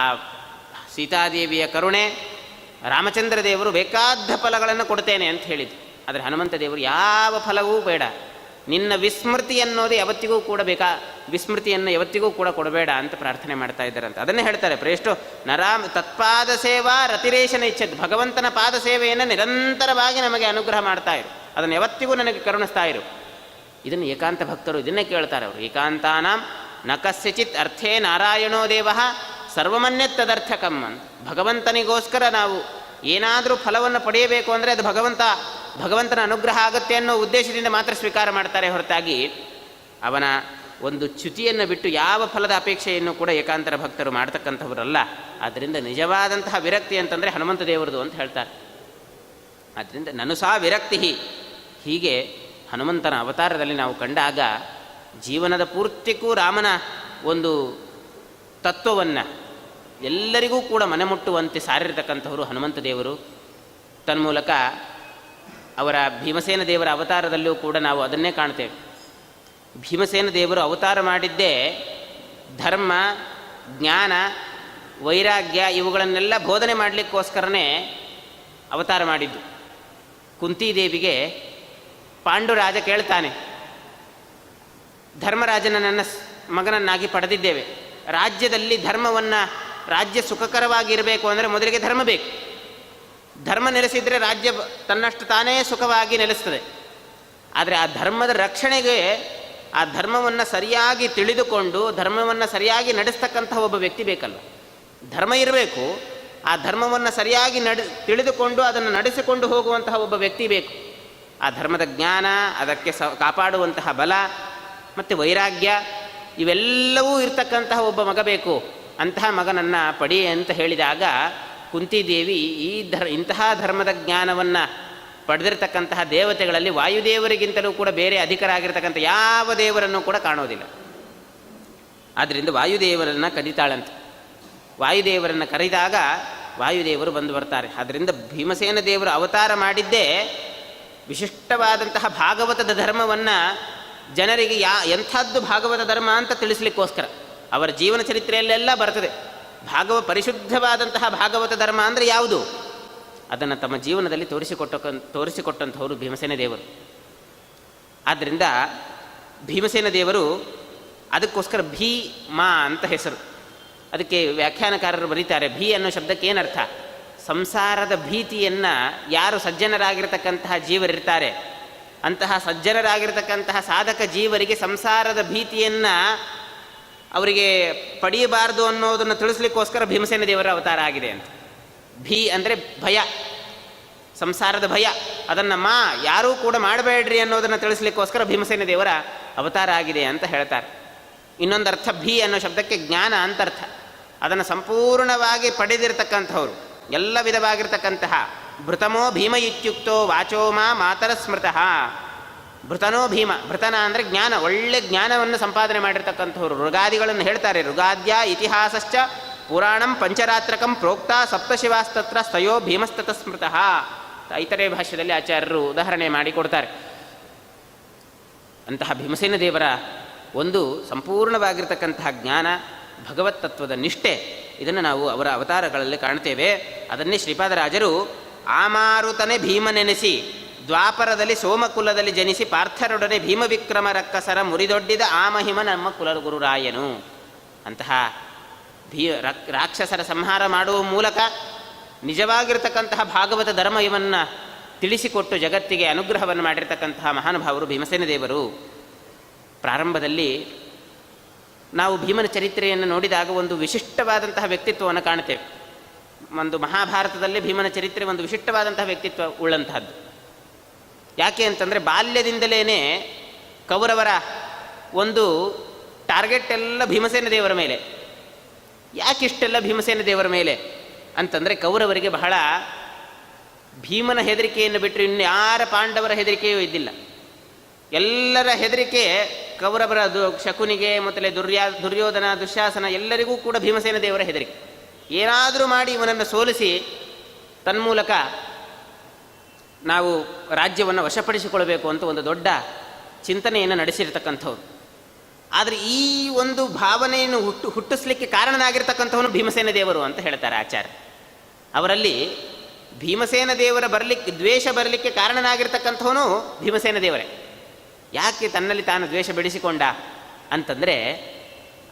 ಸೀತಾದೇವಿಯ ಕರುಣೆ, ರಾಮಚಂದ್ರ ದೇವರು ಬೇಕಾದ ಫಲಗಳನ್ನು ಕೊಡ್ತೇನೆ ಅಂತ ಹೇಳಿದ್ರು. ಆದರೆ ಹನುಮಂತ ದೇವರು ಯಾವ ಫಲವೂ ಬೇಡ, ನಿನ್ನ ವಿಸ್ಮೃತಿ ಅನ್ನೋದು ಯಾವತ್ತಿಗೂ ಕೂಡ ವಿಸ್ಮೃತಿಯನ್ನು ಯಾವತ್ತಿಗೂ ಕೂಡ ಕೊಡಬೇಡ ಅಂತ ಪ್ರಾರ್ಥನೆ ಮಾಡ್ತಾ ಇದ್ದಾರಂತ. ಅದನ್ನೇ ಹೇಳ್ತಾರೆ, ಪ್ರೇಷ್ಠೋ ನರಾಮ ತತ್ಪಾದ ಸೇವಾ ರತಿರೇಶನ ಇಚ್ಛದ್. ಭಗವಂತನ ಪಾದ ಸೇವೆಯನ್ನು ನಿರಂತರವಾಗಿ ನಮಗೆ ಅನುಗ್ರಹ ಮಾಡ್ತಾ ಇರು, ಅದನ್ನು ಯಾವತ್ತಿಗೂ ನನಗೆ ಕರುಣಿಸ್ತಾ ಇರು. ಇದನ್ನು ಏಕಾಂತ ಭಕ್ತರು ಇದನ್ನೇ ಕೇಳ್ತಾರೆ. ಅವರು ಏಕಾಂತಾನಾಂ ನ ಕಸ್ಯಚಿತ್ ಅರ್ಥೇ ನಾರಾಯಣೋ ದೇವ ಸರ್ವಮನ್ಯತ್ತದರ್ಥಕಂ ಅಂತ. ಭಗವಂತನಿಗೋಸ್ಕರ ನಾವು ಏನಾದರೂ ಫಲವನ್ನು ಪಡೆಯಬೇಕು ಅಂದರೆ ಅದು ಭಗವಂತನ ಅನುಗ್ರಹ ಆಗುತ್ತೆ ಅನ್ನೋ ಉದ್ದೇಶದಿಂದ ಮಾತ್ರ ಸ್ವೀಕಾರ ಮಾಡ್ತಾರೆ ಹೊರತಾಗಿ ಅವನ ಒಂದು ಚ್ಯುತಿಯನ್ನು ಬಿಟ್ಟು ಯಾವ ಫಲದ ಅಪೇಕ್ಷೆಯನ್ನು ಕೂಡ ಏಕಾಂತರ ಭಕ್ತರು ಮಾಡ್ತಕ್ಕಂಥವರಲ್ಲ. ಆದ್ದರಿಂದ ನಿಜವಾದಂತಹ ವಿರಕ್ತಿ ಅಂತಂದರೆ ಹನುಮಂತ ದೇವರದು ಅಂತ ಹೇಳ್ತಾರೆ. ಆದ್ದರಿಂದ ನನು ಸಾ ವಿರಕ್ತಿ. ಹೀಗೆ ಹನುಮಂತನ ಅವತಾರದಲ್ಲಿ ನಾವು ಕಂಡಾಗ ಜೀವನದ ಪೂರ್ತಿಗೂ ರಾಮನ ಒಂದು ತತ್ವವನ್ನು ಎಲ್ಲರಿಗೂ ಕೂಡ ಮನೆಮುಟ್ಟುವಂತೆ ಸಾರಿರ್ತಕ್ಕಂಥವರು ಹನುಮಂತ ದೇವರು. ತನ್ಮೂಲಕ ಅವರ ಭೀಮಸೇನ ದೇವರ ಅವತಾರದಲ್ಲೂ ಕೂಡ ನಾವು ಅದನ್ನೇ ಕಾಣ್ತೇವೆ. ಭೀಮಸೇನ ದೇವರು ಅವತಾರ ಮಾಡಿದ್ದೇ ಧರ್ಮ, ಜ್ಞಾನ, ವೈರಾಗ್ಯ ಇವುಗಳನ್ನೆಲ್ಲ ಬೋಧನೆ ಮಾಡಲಿಕ್ಕೋಸ್ಕರನೇ ಅವತಾರ ಮಾಡಿದ್ದು. ಕುಂತಿದೇವಿಗೆ ಪಾಂಡುರಾಜ ಕೇಳ್ತಾನೆ, ಧರ್ಮರಾಜನ ನನ್ನ ಮಗನನ್ನಾಗಿ ಪಡೆದಿದ್ದೇವೆ, ರಾಜ್ಯದಲ್ಲಿ ಧರ್ಮವನ್ನು, ರಾಜ್ಯ ಸುಖಕರವಾಗಿರಬೇಕು ಅಂದರೆ ಮೊದಲಿಗೆ ಧರ್ಮ ಬೇಕು. ಧರ್ಮ ನೆಲೆಸಿದರೆ ರಾಜ್ಯ ತನ್ನಷ್ಟು ತಾನೇ ಸುಖವಾಗಿ ನೆಲೆಸ್ತದೆ. ಆದರೆ ಆ ಧರ್ಮದ ರಕ್ಷಣೆಗೆ, ಆ ಧರ್ಮವನ್ನು ಸರಿಯಾಗಿ ತಿಳಿದುಕೊಂಡು ಧರ್ಮವನ್ನು ಸರಿಯಾಗಿ ನಡೆಸ್ತಕ್ಕಂಥ ಒಬ್ಬ ವ್ಯಕ್ತಿ ಬೇಕಲ್ಲ. ಧರ್ಮ ಇರಬೇಕು, ಆ ಧರ್ಮವನ್ನು ಸರಿಯಾಗಿ ತಿಳಿದುಕೊಂಡು ಅದನ್ನು ನಡೆಸಿಕೊಂಡು ಹೋಗುವಂತಹ ಒಬ್ಬ ವ್ಯಕ್ತಿ ಬೇಕು. ಆ ಧರ್ಮದ ಜ್ಞಾನ, ಅದಕ್ಕೆ ಕಾಪಾಡುವಂತಹ ಬಲ ಮತ್ತು ವೈರಾಗ್ಯ ಇವೆಲ್ಲವೂ ಇರ್ತಕ್ಕಂತಹ ಒಬ್ಬ ಮಗ ಬೇಕು. ಅಂತಹ ಮಗನನ್ನು ಪಡಿ ಅಂತ ಹೇಳಿದಾಗ ಕುಂತಿದೇವಿ ಇಂತಹ ಧರ್ಮದ ಜ್ಞಾನವನ್ನು ಪಡೆದಿರತಕ್ಕಂತಹ ದೇವತೆಗಳಲ್ಲಿ ವಾಯುದೇವರಿಗಿಂತಲೂ ಕೂಡ ಬೇರೆ ಅಧಿಕರಾಗಿರ್ತಕ್ಕಂಥ ಯಾವ ದೇವರನ್ನು ಕೂಡ ಕಾಣೋದಿಲ್ಲ. ಆದ್ದರಿಂದ ವಾಯುದೇವರನ್ನು ಕರೀತಾಳಂತೆ. ವಾಯುದೇವರನ್ನು ಕರೆದಾಗ ವಾಯುದೇವರು ಬಂದು ಬರ್ತಾರೆ. ಆದ್ದರಿಂದ ಭೀಮಸೇನ ದೇವರು ಅವತಾರ ಮಾಡಿದ್ದೇ ವಿಶಿಷ್ಟವಾದಂತಹ ಭಾಗವತದ ಧರ್ಮವನ್ನು ಜನರಿಗೆ ಎಂಥದ್ದು ಭಾಗವತ ಧರ್ಮ ಅಂತ ತಿಳಿಸ್ಲಿಕ್ಕೋಸ್ಕರ ಅವರ ಜೀವನ ಚರಿತ್ರೆಯಲ್ಲೆಲ್ಲ ಬರ್ತದೆ. ಪರಿಶುದ್ಧವಾದಂತಹ ಭಾಗವತ ಧರ್ಮ ಅಂದರೆ ಯಾವುದು, ಅದನ್ನು ತಮ್ಮ ಜೀವನದಲ್ಲಿ ತೋರಿಸಿಕೊಟ್ಟಂಥವರು ಭೀಮಸೇನ ದೇವರು. ಆದ್ದರಿಂದ ಭೀಮಸೇನ ದೇವರು ಅದಕ್ಕೋಸ್ಕರ ಭೀಮ ಅಂತ ಹೆಸರು. ಅದಕ್ಕೆ ವ್ಯಾಖ್ಯಾನಕಾರರು ಬರೀತಾರೆ, ಭೀ ಅನ್ನೋ ಶಬ್ದಕ್ಕೆ ಏನರ್ಥ, ಸಂಸಾರದ ಭೀತಿಯನ್ನು ಯಾರು ಸಜ್ಜನರಾಗಿರ್ತಕ್ಕಂತಹ ಜೀವರಿರ್ತಾರೆ, ಅಂತಹ ಸಜ್ಜನರಾಗಿರ್ತಕ್ಕಂತಹ ಸಾಧಕ ಜೀವರಿಗೆ ಸಂಸಾರದ ಭೀತಿಯನ್ನು ಅವರಿಗೆ ಪಡೆಯಬಾರ್ದು ಅನ್ನೋದನ್ನು ತಿಳಿಸ್ಲಿಕ್ಕೋಸ್ಕರ ಭೀಮಸೇನ ದೇವರ ಅವತಾರ ಆಗಿದೆ ಅಂತ. ಭೀ ಅಂದರೆ ಭಯ, ಸಂಸಾರದ ಭಯ, ಅದನ್ನು ಯಾರೂ ಕೂಡ ಮಾಡಬೇಡ್ರಿ ಅನ್ನೋದನ್ನು ತಿಳಿಸ್ಲಿಕ್ಕೋಸ್ಕರ ಭೀಮಸೇನ ದೇವರ ಅವತಾರ ಆಗಿದೆ ಅಂತ ಹೇಳ್ತಾರೆ. ಇನ್ನೊಂದು ಅರ್ಥ, ಭೀ ಅನ್ನೋ ಶಬ್ದಕ್ಕೆ ಜ್ಞಾನ ಅಂತ ಅರ್ಥ. ಅದನ್ನು ಸಂಪೂರ್ಣವಾಗಿ ಪಡೆದಿರತಕ್ಕಂಥವ್ರು, ಎಲ್ಲ ವಿಧವಾಗಿರ್ತಕ್ಕಂತಹ ಭೃತಮೋ ಭೀಮ ಇತ್ಯುಕ್ತೋ ವಾಚೋಮಾ ಮಾತರ ಸ್ಮೃತಃ. ಭೃತನೋ ಭೀಮ, ಭೃತನ ಅಂದರೆ ಜ್ಞಾನ, ಒಳ್ಳೆ ಜ್ಞಾನವನ್ನು ಸಂಪಾದನೆ ಮಾಡಿರ್ತಕ್ಕಂಥವ್ರು. ಋಗಾದಿಗಳನ್ನು ಹೇಳ್ತಾರೆ, ಋಗಾದ್ಯ ಇತಿಹಾಸಶ್ಚ ಪುರಾಣಂ ಪಂಚರಾತ್ರಕಂ ಪ್ರೋಕ್ತ ಸಪ್ತಶಿವಾಸ್ತತ್ರ ಸ್ಥಯೋ ಭೀಮಸ್ತತ ಸ್ಮೃತಃ. ಇತರೆ ಭಾಷ್ಯದಲ್ಲಿ ಆಚಾರ್ಯರು ಉದಾಹರಣೆ ಮಾಡಿಕೊಡ್ತಾರೆ. ಅಂತಹ ಭೀಮಸೇನ ದೇವರ ಒಂದು ಸಂಪೂರ್ಣವಾಗಿರ್ತಕ್ಕಂತಹ ಜ್ಞಾನ, ಭಗವತ್ ತತ್ವದ ನಿಷ್ಠೆ, ಇದನ್ನು ನಾವು ಅವರ ಅವತಾರಗಳಲ್ಲಿ ಕಾಣ್ತೇವೆ. ಅದನ್ನೇ ಶ್ರೀಪಾದರಾಜರು ಆಮಾರುತನೆ ಭೀಮನೆನೆಸಿ ದ್ವಾಪರದಲ್ಲಿ ಸೋಮಕುಲದಲ್ಲಿ ಜನಿಸಿ ಪಾರ್ಥರೊಡನೆ ಭೀಮವಿಕ್ರಮ ರಕ್ಕಸರ ಮುರಿದೊಡ್ಡಿದ ಆ ಮಹಿಮ ನಮ್ಮ ಕುಲಗುರುರಾಯನು. ಅಂತಹ ರಾಕ್ಷಸರ ಸಂಹಾರ ಮಾಡುವ ಮೂಲಕ ನಿಜವಾಗಿರ್ತಕ್ಕಂತಹ ಭಾಗವತ ಧರ್ಮ ಇವನ್ನು ತಿಳಿಸಿಕೊಟ್ಟು ಜಗತ್ತಿಗೆ ಅನುಗ್ರಹವನ್ನು ಮಾಡಿರ್ತಕ್ಕಂತಹ ಮಹಾನುಭಾವರು ಭೀಮಸೇನ ದೇವರು. ಪ್ರಾರಂಭದಲ್ಲಿ ನಾವು ಭೀಮನ ಚರಿತ್ರೆಯನ್ನು ನೋಡಿದಾಗ ಒಂದು ವಿಶಿಷ್ಟವಾದಂತಹ ವ್ಯಕ್ತಿತ್ವವನ್ನು ಕಾಣ್ತೇವೆ. ಒಂದು ಮಹಾಭಾರತದಲ್ಲಿ ಭೀಮನ ಚರಿತ್ರೆ ಒಂದು ವಿಶಿಷ್ಟವಾದಂತಹ ವ್ಯಕ್ತಿತ್ವ ಉಳ್ಳಂತಹದ್ದು. ಯಾಕೆ ಅಂತಂದರೆ ಬಾಲ್ಯದಿಂದಲೇ ಕೌರವರ ಒಂದು ಟಾರ್ಗೆಟ್ ಎಲ್ಲ ಭೀಮಸೇನ ದೇವರ ಮೇಲೆ. ಯಾಕಿಷ್ಟೆಲ್ಲ ಭೀಮಸೇನ ದೇವರ ಮೇಲೆ ಅಂತಂದರೆ ಕೌರವರಿಗೆ ಬಹಳ ಭೀಮನ ಹೆದರಿಕೆಯನ್ನು ಬಿಟ್ಟರೆ ಇನ್ನು ಯಾರ ಪಾಂಡವರ ಹೆದರಿಕೆಯೂ ಇದ್ದಿಲ್ಲ. ಎಲ್ಲರ ಹೆದರಿಕೆ ಕೌರವರ ಶಕುನಿಗೆ ಮೊದಲೇ ದುರ್ಯೋಧನ, ದುಶ್ಯಾಸನ ಎಲ್ಲರಿಗೂ ಕೂಡ ಭೀಮಸೇನ ದೇವರ ಹೆದರಿಕೆ. ಏನಾದರೂ ಮಾಡಿ ಇವನನ್ನು ಸೋಲಿಸಿ ತನ್ಮೂಲಕ ನಾವು ರಾಜ್ಯವನ್ನು ವಶಪಡಿಸಿಕೊಳ್ಬೇಕು ಅಂತ ಒಂದು ದೊಡ್ಡ ಚಿಂತನೆಯನ್ನು ನಡೆಸಿರ್ತಕ್ಕಂಥವ್ರು. ಆದರೆ ಈ ಒಂದು ಭಾವನೆಯನ್ನು ಹುಟ್ಟಿಸ್ಲಿಕ್ಕೆ ಕಾರಣನಾಗಿರ್ತಕ್ಕಂಥವನು ಭೀಮಸೇನ ದೇವರು ಅಂತ ಹೇಳ್ತಾರೆ ಆಚಾರ್ಯ. ಅವರಲ್ಲಿ ಭೀಮಸೇನ ದೇವರ ದ್ವೇಷ ಬರಲಿಕ್ಕೆ ಕಾರಣನಾಗಿರ್ತಕ್ಕಂಥವನು ಭೀಮಸೇನ ದೇವರೇ. ಯಾಕೆ ತನ್ನಲ್ಲಿ ತಾನು ದ್ವೇಷ ಬೆಳೆಸಿಕೊಂಡ ಅಂತಂದರೆ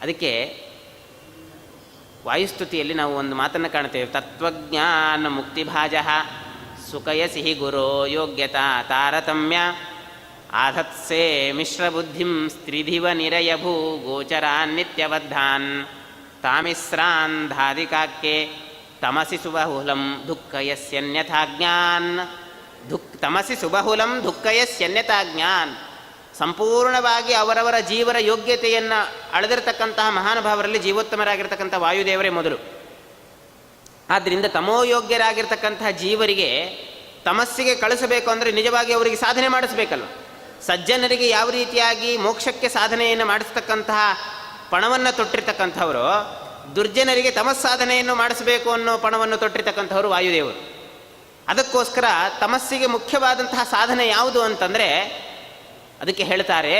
ಅದಕ್ಕೆ ವಾಯುಸ್ತುತಿಯಲ್ಲಿ ನಾವು ಒಂದು ಮಾತನ್ನು ಕಾಣ್ತೇವೆ. ತತ್ವಜ್ಞಾನ ಮುಕ್ತಿಭಾಜ ಸುಖಯ ಸಿಹಿ ಗುರೋ ಯೋಗ್ಯತಾ ತಾರತಮ್ಯ ಆಧತ್ಸೆ ಮಿಶ್ರಬುದ್ಧಿಂ ಸ್ತ್ರೀಧಿವ ನಿರಯಭೂ ಗೋಚರಾನ್ ನಿತ್ಯವದ್ಧಾನ್ ತಾಮಿಸ್ರಾನ್ ಧಾದಿಕಾಕ್ಯೆ ತಮಸಿ ಸುಬಹುಲಂ ದುಃಖಯಸ್ಯನ್ಯಥಾಜ್ಞಾನ್ ತಮಸಿ ಸುಬಹುಲಂ ದುಃಖಯಸ್ಯನ್ಯಥಾಜ್ಞಾನ್. ಸಂಪೂರ್ಣವಾಗಿ ಅವರವರ ಜೀವರ ಯೋಗ್ಯತೆಯನ್ನು ಅಳೆದಿರತಕ್ಕಂತಹ ಮಹಾನುಭಾವರಲ್ಲಿ ಜೀವೋತ್ತಮರಾಗಿರ್ತಕ್ಕಂಥ ವಾಯುದೇವರೇ ಮೊದಲು. ಆದ್ದರಿಂದ ತಮೋಯೋಗ್ಯರಾಗಿರ್ತಕ್ಕಂತಹ ಜೀವರಿಗೆ ತಮಸ್ಸಿಗೆ ಕಳಿಸಬೇಕು ಅಂದರೆ ನಿಜವಾಗಿ ಅವರಿಗೆ ಸಾಧನೆ ಮಾಡಿಸಬೇಕಲ್ವ. ಸಜ್ಜನರಿಗೆ ಯಾವ ರೀತಿಯಾಗಿ ಮೋಕ್ಷಕ್ಕೆ ಸಾಧನೆಯನ್ನು ಮಾಡಿಸ್ತಕ್ಕಂತಹ ಪಣವನ್ನು ತೊಟ್ಟಿರ್ತಕ್ಕಂಥವರು, ದುರ್ಜನರಿಗೆ ತಮಸ್ಸಾಧನೆಯನ್ನು ಮಾಡಿಸಬೇಕು ಅನ್ನೋ ಪಣವನ್ನು ತೊಟ್ಟಿರ್ತಕ್ಕಂಥವರು ವಾಯುದೇವರು. ಅದಕ್ಕೋಸ್ಕರ ತಮಸ್ಸಿಗೆ ಮುಖ್ಯವಾದಂತಹ ಸಾಧನೆ ಯಾವುದು ಅಂತಂದರೆ ಅದಕ್ಕೆ ಹೇಳ್ತಾರೆ,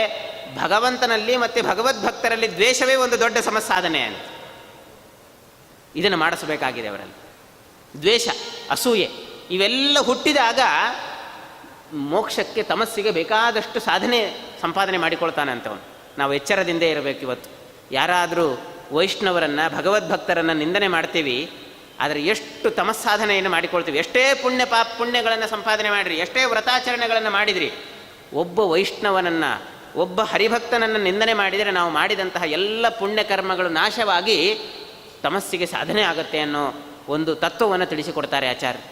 ಭಗವಂತನಲ್ಲಿ ಮತ್ತು ಭಗವದ್ಭಕ್ತರಲ್ಲಿ ದ್ವೇಷವೇ ಒಂದು ದೊಡ್ಡ ಸಮಸ್ಸಾಧನೆ ಅಂತ. ಇದನ್ನು ಮಾಡಿಸಬೇಕಾಗಿದೆ ಅವರಲ್ಲಿ. ದ್ವೇಷ, ಅಸೂಯೆ ಇವೆಲ್ಲ ಹುಟ್ಟಿದಾಗ ಮೋಕ್ಷಕ್ಕೆ ತಮಸ್ಸಿಗೆ ಬೇಕಾದಷ್ಟು ಸಾಧನೆ ಸಂಪಾದನೆ ಮಾಡಿಕೊಳ್ತಾನೆ ಅಂತವನು. ನಾವು ಎಚ್ಚರದಿಂದ ಇರಬೇಕು. ಇವತ್ತು ಯಾರಾದರೂ ವೈಷ್ಣವರನ್ನು, ಭಗವದ್ಭಕ್ತರನ್ನು ನಿಂದನೆ ಮಾಡ್ತೀವಿ, ಆದರೆ ಎಷ್ಟು ತಮಸ್ಸಾಧನೆಯನ್ನು ಮಾಡಿಕೊಳ್ತೀವಿ. ಎಷ್ಟೇ ಪುಣ್ಯಗಳನ್ನು ಸಂಪಾದನೆ ಮಾಡಿರಿ, ಎಷ್ಟೇ ವ್ರತಾಚರಣೆಗಳನ್ನು ಮಾಡಿದ್ರಿ, ಒಬ್ಬ ವೈಷ್ಣವನನ್ನು, ಒಬ್ಬ ಹರಿಭಕ್ತನನ್ನು ನಿಂದನೆ ಮಾಡಿದರೆ ನಾವು ಮಾಡಿದಂತಹ ಎಲ್ಲ ಪುಣ್ಯಕರ್ಮಗಳು ನಾಶವಾಗಿ ತಮಸ್ಸಿಗೆ ಸಾಧನೆ ಆಗುತ್ತೆ ಅನ್ನೋ ಒಂದು ತತ್ವವನ್ನು ತಿಳಿಸಿಕೊಡ್ತಾರೆ ಆಚಾರ್ಯ.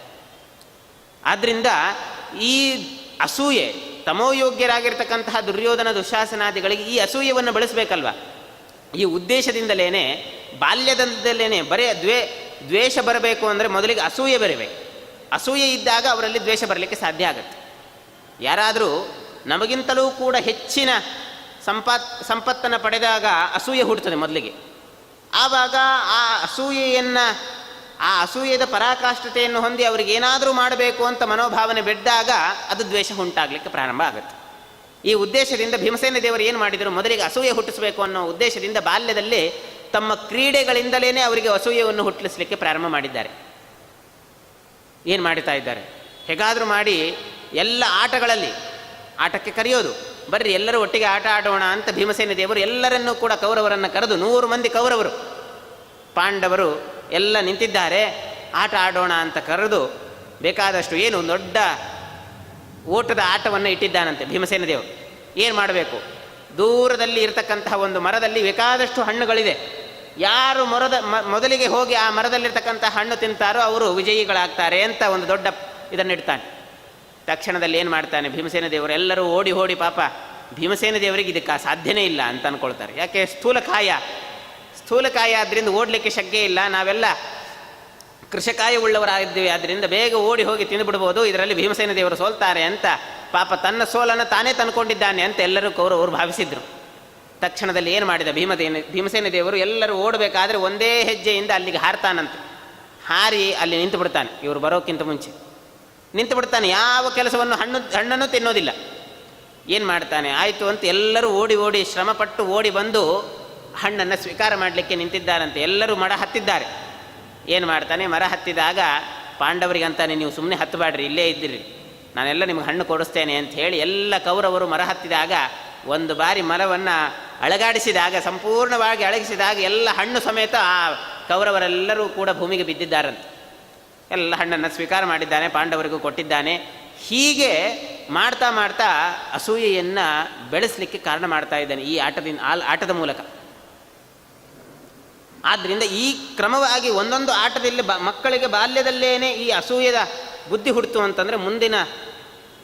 ಆದ್ದರಿಂದ ಈ ಅಸೂಯೆ, ತಮೋಯೋಗ್ಯರಾಗಿರ್ತಕ್ಕಂತಹ ದುರ್ಯೋಧನ ದುಶ್ಯಾಸನಾದಿಗಳಿಗೆ ಈ ಅಸೂಯವನ್ನು ಬೆಳೆಸಬೇಕಲ್ವ. ಈ ಉದ್ದೇಶದಿಂದಲೇ ಬಾಲ್ಯದಿಂದಲೇ ಬರೇ ದ್ವೇಷ ಬರಬೇಕು ಅಂದರೆ ಮೊದಲಿಗೆ ಅಸೂಯೆ ಬರಬೇಕು. ಅಸೂಯೆ ಇದ್ದಾಗ ಅವರಲ್ಲಿ ದ್ವೇಷ ಬರಲಿಕ್ಕೆ ಸಾಧ್ಯ ಆಗುತ್ತೆ. ಯಾರಾದರೂ ನಮಗಿಂತಲೂ ಕೂಡ ಹೆಚ್ಚಿನ ಸಂಪತ್ತನ್ನು ಪಡೆದಾಗ ಅಸೂಯೆ ಹುಡ್ತದೆ ಮೊದಲಿಗೆ. ಆವಾಗ ಆ ಅಸೂಯೆದ ಪರಾಕಾಷ್ಠತೆಯನ್ನು ಹೊಂದಿ ಅವ್ರಿಗೆ ಏನಾದರೂ ಮಾಡಬೇಕು ಅಂತ ಮನೋಭಾವನೆ ಬೆಡ್ದಾಗ ಅದು ದ್ವೇಷ ಉಂಟಾಗಲಿಕ್ಕೆ ಪ್ರಾರಂಭ ಆಗುತ್ತೆ. ಈ ಉದ್ದೇಶದಿಂದ ಭೀಮಸೇನ ದೇವರು ಏನು ಮಾಡಿದರು, ಮೊದಲಿಗೆ ಅಸೂಯೆ ಹುಟ್ಟಿಸಬೇಕು ಅನ್ನೋ ಉದ್ದೇಶದಿಂದ ಬಾಲ್ಯದಲ್ಲಿ ತಮ್ಮ ಕ್ರೀಡೆಗಳಿಂದಲೇ ಅವರಿಗೆ ಅಸೂಯೆಯನ್ನು ಹುಟ್ಟಿಸಲಿಕ್ಕೆ ಪ್ರಾರಂಭ ಮಾಡಿದ್ದಾರೆ. ಏನು ಮಾಡ್ತಾ ಇದ್ದಾರೆ, ಹೇಗಾದರೂ ಮಾಡಿ ಎಲ್ಲ ಆಟಗಳಲ್ಲಿ ಆಟಕ್ಕೆ ಕರೆಯೋದು, ಬರ್ರಿ ಎಲ್ಲರೂ ಒಟ್ಟಿಗೆ ಆಟ ಆಡೋಣ ಅಂತ ಭೀಮಸೇನ ದೇವರು ಎಲ್ಲರನ್ನೂ ಕೂಡ ಕೌರವರನ್ನು ಕರೆದು 100 ಮಂದಿ ಕೌರವರು, ಪಾಂಡವರು ಎಲ್ಲ ನಿಂತಿದ್ದಾರೆ, ಆಟ ಆಡೋಣ ಅಂತ ಕರೆದು ಬೇಕಾದಷ್ಟು ಏನು ದೊಡ್ಡ ಓಟದ ಆಟವನ್ನು ಇಟ್ಟಿದ್ದಾನಂತೆ ಭೀಮಸೇನ ದೇವರು. ಏನು ಮಾಡಬೇಕು, ದೂರದಲ್ಲಿ ಇರತಕ್ಕಂತಹ ಒಂದು ಮರದಲ್ಲಿ ಬೇಕಾದಷ್ಟು ಹಣ್ಣುಗಳಿದೆ, ಯಾರು ಮೊದಲಿಗೆ ಹೋಗಿ ಆ ಮರದಲ್ಲಿರ್ತಕ್ಕಂಥ ಹಣ್ಣು ತಿಂತಾರೋ ಅವರು ವಿಜಯಿಗಳಾಗ್ತಾರೆ ಅಂತ ಒಂದು ದೊಡ್ಡ ಇದನ್ನಿಡ್ತಾನೆ. ತಕ್ಷಣದಲ್ಲಿ ಏನು ಮಾಡ್ತಾನೆ ಭೀಮಸೇನ ದೇವರು, ಎಲ್ಲರೂ ಓಡಿ ಓಡಿ ಪಾಪ ಭೀಮಸೇನ ದೇವರಿಗೆ ಇದಕ್ಕೆ ಸಾಧ್ಯನೇ ಇಲ್ಲ ಅಂತ ಅಂದ್ಕೊಳ್ತಾರೆ. ಯಾಕೆ, ಸ್ಥೂಲಕಾಯ ಆದ್ದರಿಂದ ಓಡಲಿಕ್ಕೆ ಶಕ್ಯ ಇಲ್ಲ, ನಾವೆಲ್ಲ ಕೃಷಕಾಯ ಉಳ್ಳವರಾಗಿದ್ದೀವಿ, ಆದ್ದರಿಂದ ಬೇಗ ಓಡಿ ಹೋಗಿ ತಿಂದುಬಿಡ್ಬೋದು, ಇದರಲ್ಲಿ ಭೀಮಸೇನ ದೇವರು ಸೋಲ್ತಾರೆ ಅಂತ ಪಾಪ ತನ್ನ ಸೋಲನ್ನು ತಾನೇ ತಂದುಕೊಂಡಿದ್ದಾನೆ ಅಂತ ಎಲ್ಲರೂ ಕೌರವರು ಭಾವಿಸಿದ್ರು. ತಕ್ಷಣದಲ್ಲಿ ಏನು ಮಾಡಿದ ಭೀಮಸೇನ ದೇವರು, ಎಲ್ಲರೂ ಓಡಬೇಕಾದ್ರೆ ಒಂದೇ ಹೆಜ್ಜೆಯಿಂದ ಅಲ್ಲಿಗೆ ಹಾರ್ತಾನಂತೆ. ಹಾರಿ ಅಲ್ಲಿ ನಿಂತು ಬಿಡ್ತಾನೆ, ಇವರು ಬರೋಕ್ಕಿಂತ ಮುಂಚೆ ನಿಂತು ಬಿಡ್ತಾನೆ. ಯಾವ ಕೆಲಸವನ್ನು ಹಣ್ಣನ್ನು ತಿನ್ನೋದಿಲ್ಲ. ಏನು ಮಾಡ್ತಾನೆ, ಆಯಿತು ಅಂತ ಎಲ್ಲರೂ ಓಡಿ ಶ್ರಮಪಟ್ಟು ಓಡಿ ಬಂದು ಹಣ್ಣನ್ನು ಸ್ವೀಕಾರ ಮಾಡಲಿಕ್ಕೆ ನಿಂತಿದ್ದಾರಂತೆ. ಎಲ್ಲರೂ ಮರ ಹತ್ತಿದ್ದಾರೆ. ಏನು ಮಾಡ್ತಾನೆ, ಮರ ಹತ್ತಿದಾಗ ಪಾಂಡವರಿಗೆ ಅಂತಾನೆ, ನೀವು ಸುಮ್ಮನೆ ಹತ್ತಬೇಡ್ರಿ, ಇಲ್ಲೇ ಇದ್ದಿರಿ, ನಾನೆಲ್ಲ ನಿಮ್ಗೆ ಹಣ್ಣು ಕೊಡಿಸ್ತೇನೆ ಅಂತ ಹೇಳಿ ಎಲ್ಲ ಕೌರವರು ಮರ ಹತ್ತಿದಾಗ ಒಂದು ಬಾರಿ ಮರವನ್ನು ಅಳಗಾಡಿಸಿದಾಗ, ಸಂಪೂರ್ಣವಾಗಿ ಅಳಗಿಸಿದಾಗ ಎಲ್ಲ ಹಣ್ಣು ಸಮೇತ ಆ ಕೌರವರೆಲ್ಲರೂ ಕೂಡ ಭೂಮಿಗೆ ಬಿದ್ದಿದ್ದಾರಂತೆ. ಎಲ್ಲ ಹಣ್ಣನ್ನು ಸ್ವೀಕಾರ ಮಾಡಿದ್ದಾನೆ, ಪಾಂಡವರಿಗೂ ಕೊಟ್ಟಿದ್ದಾನೆ. ಹೀಗೆ ಮಾಡ್ತಾ ಮಾಡ್ತಾ ಅಸೂಯೆಯನ್ನು ಬೆಳೆಸಲಿಕ್ಕೆ ಕಾರಣ ಮಾಡ್ತಾ ಇದ್ದಾನೆ ಈ ಆಟದ ಮೂಲಕ. ಆದ್ದರಿಂದ ಈ ಕ್ರಮವಾಗಿ ಒಂದೊಂದು ಆಟದಲ್ಲಿ ಮಕ್ಕಳಿಗೆ ಬಾಲ್ಯದಲ್ಲೇನೆ ಈ ಅಸೂಯದ ಬುದ್ಧಿ ಹುಡ್ತು ಅಂತಂದರೆ ಮುಂದಿನ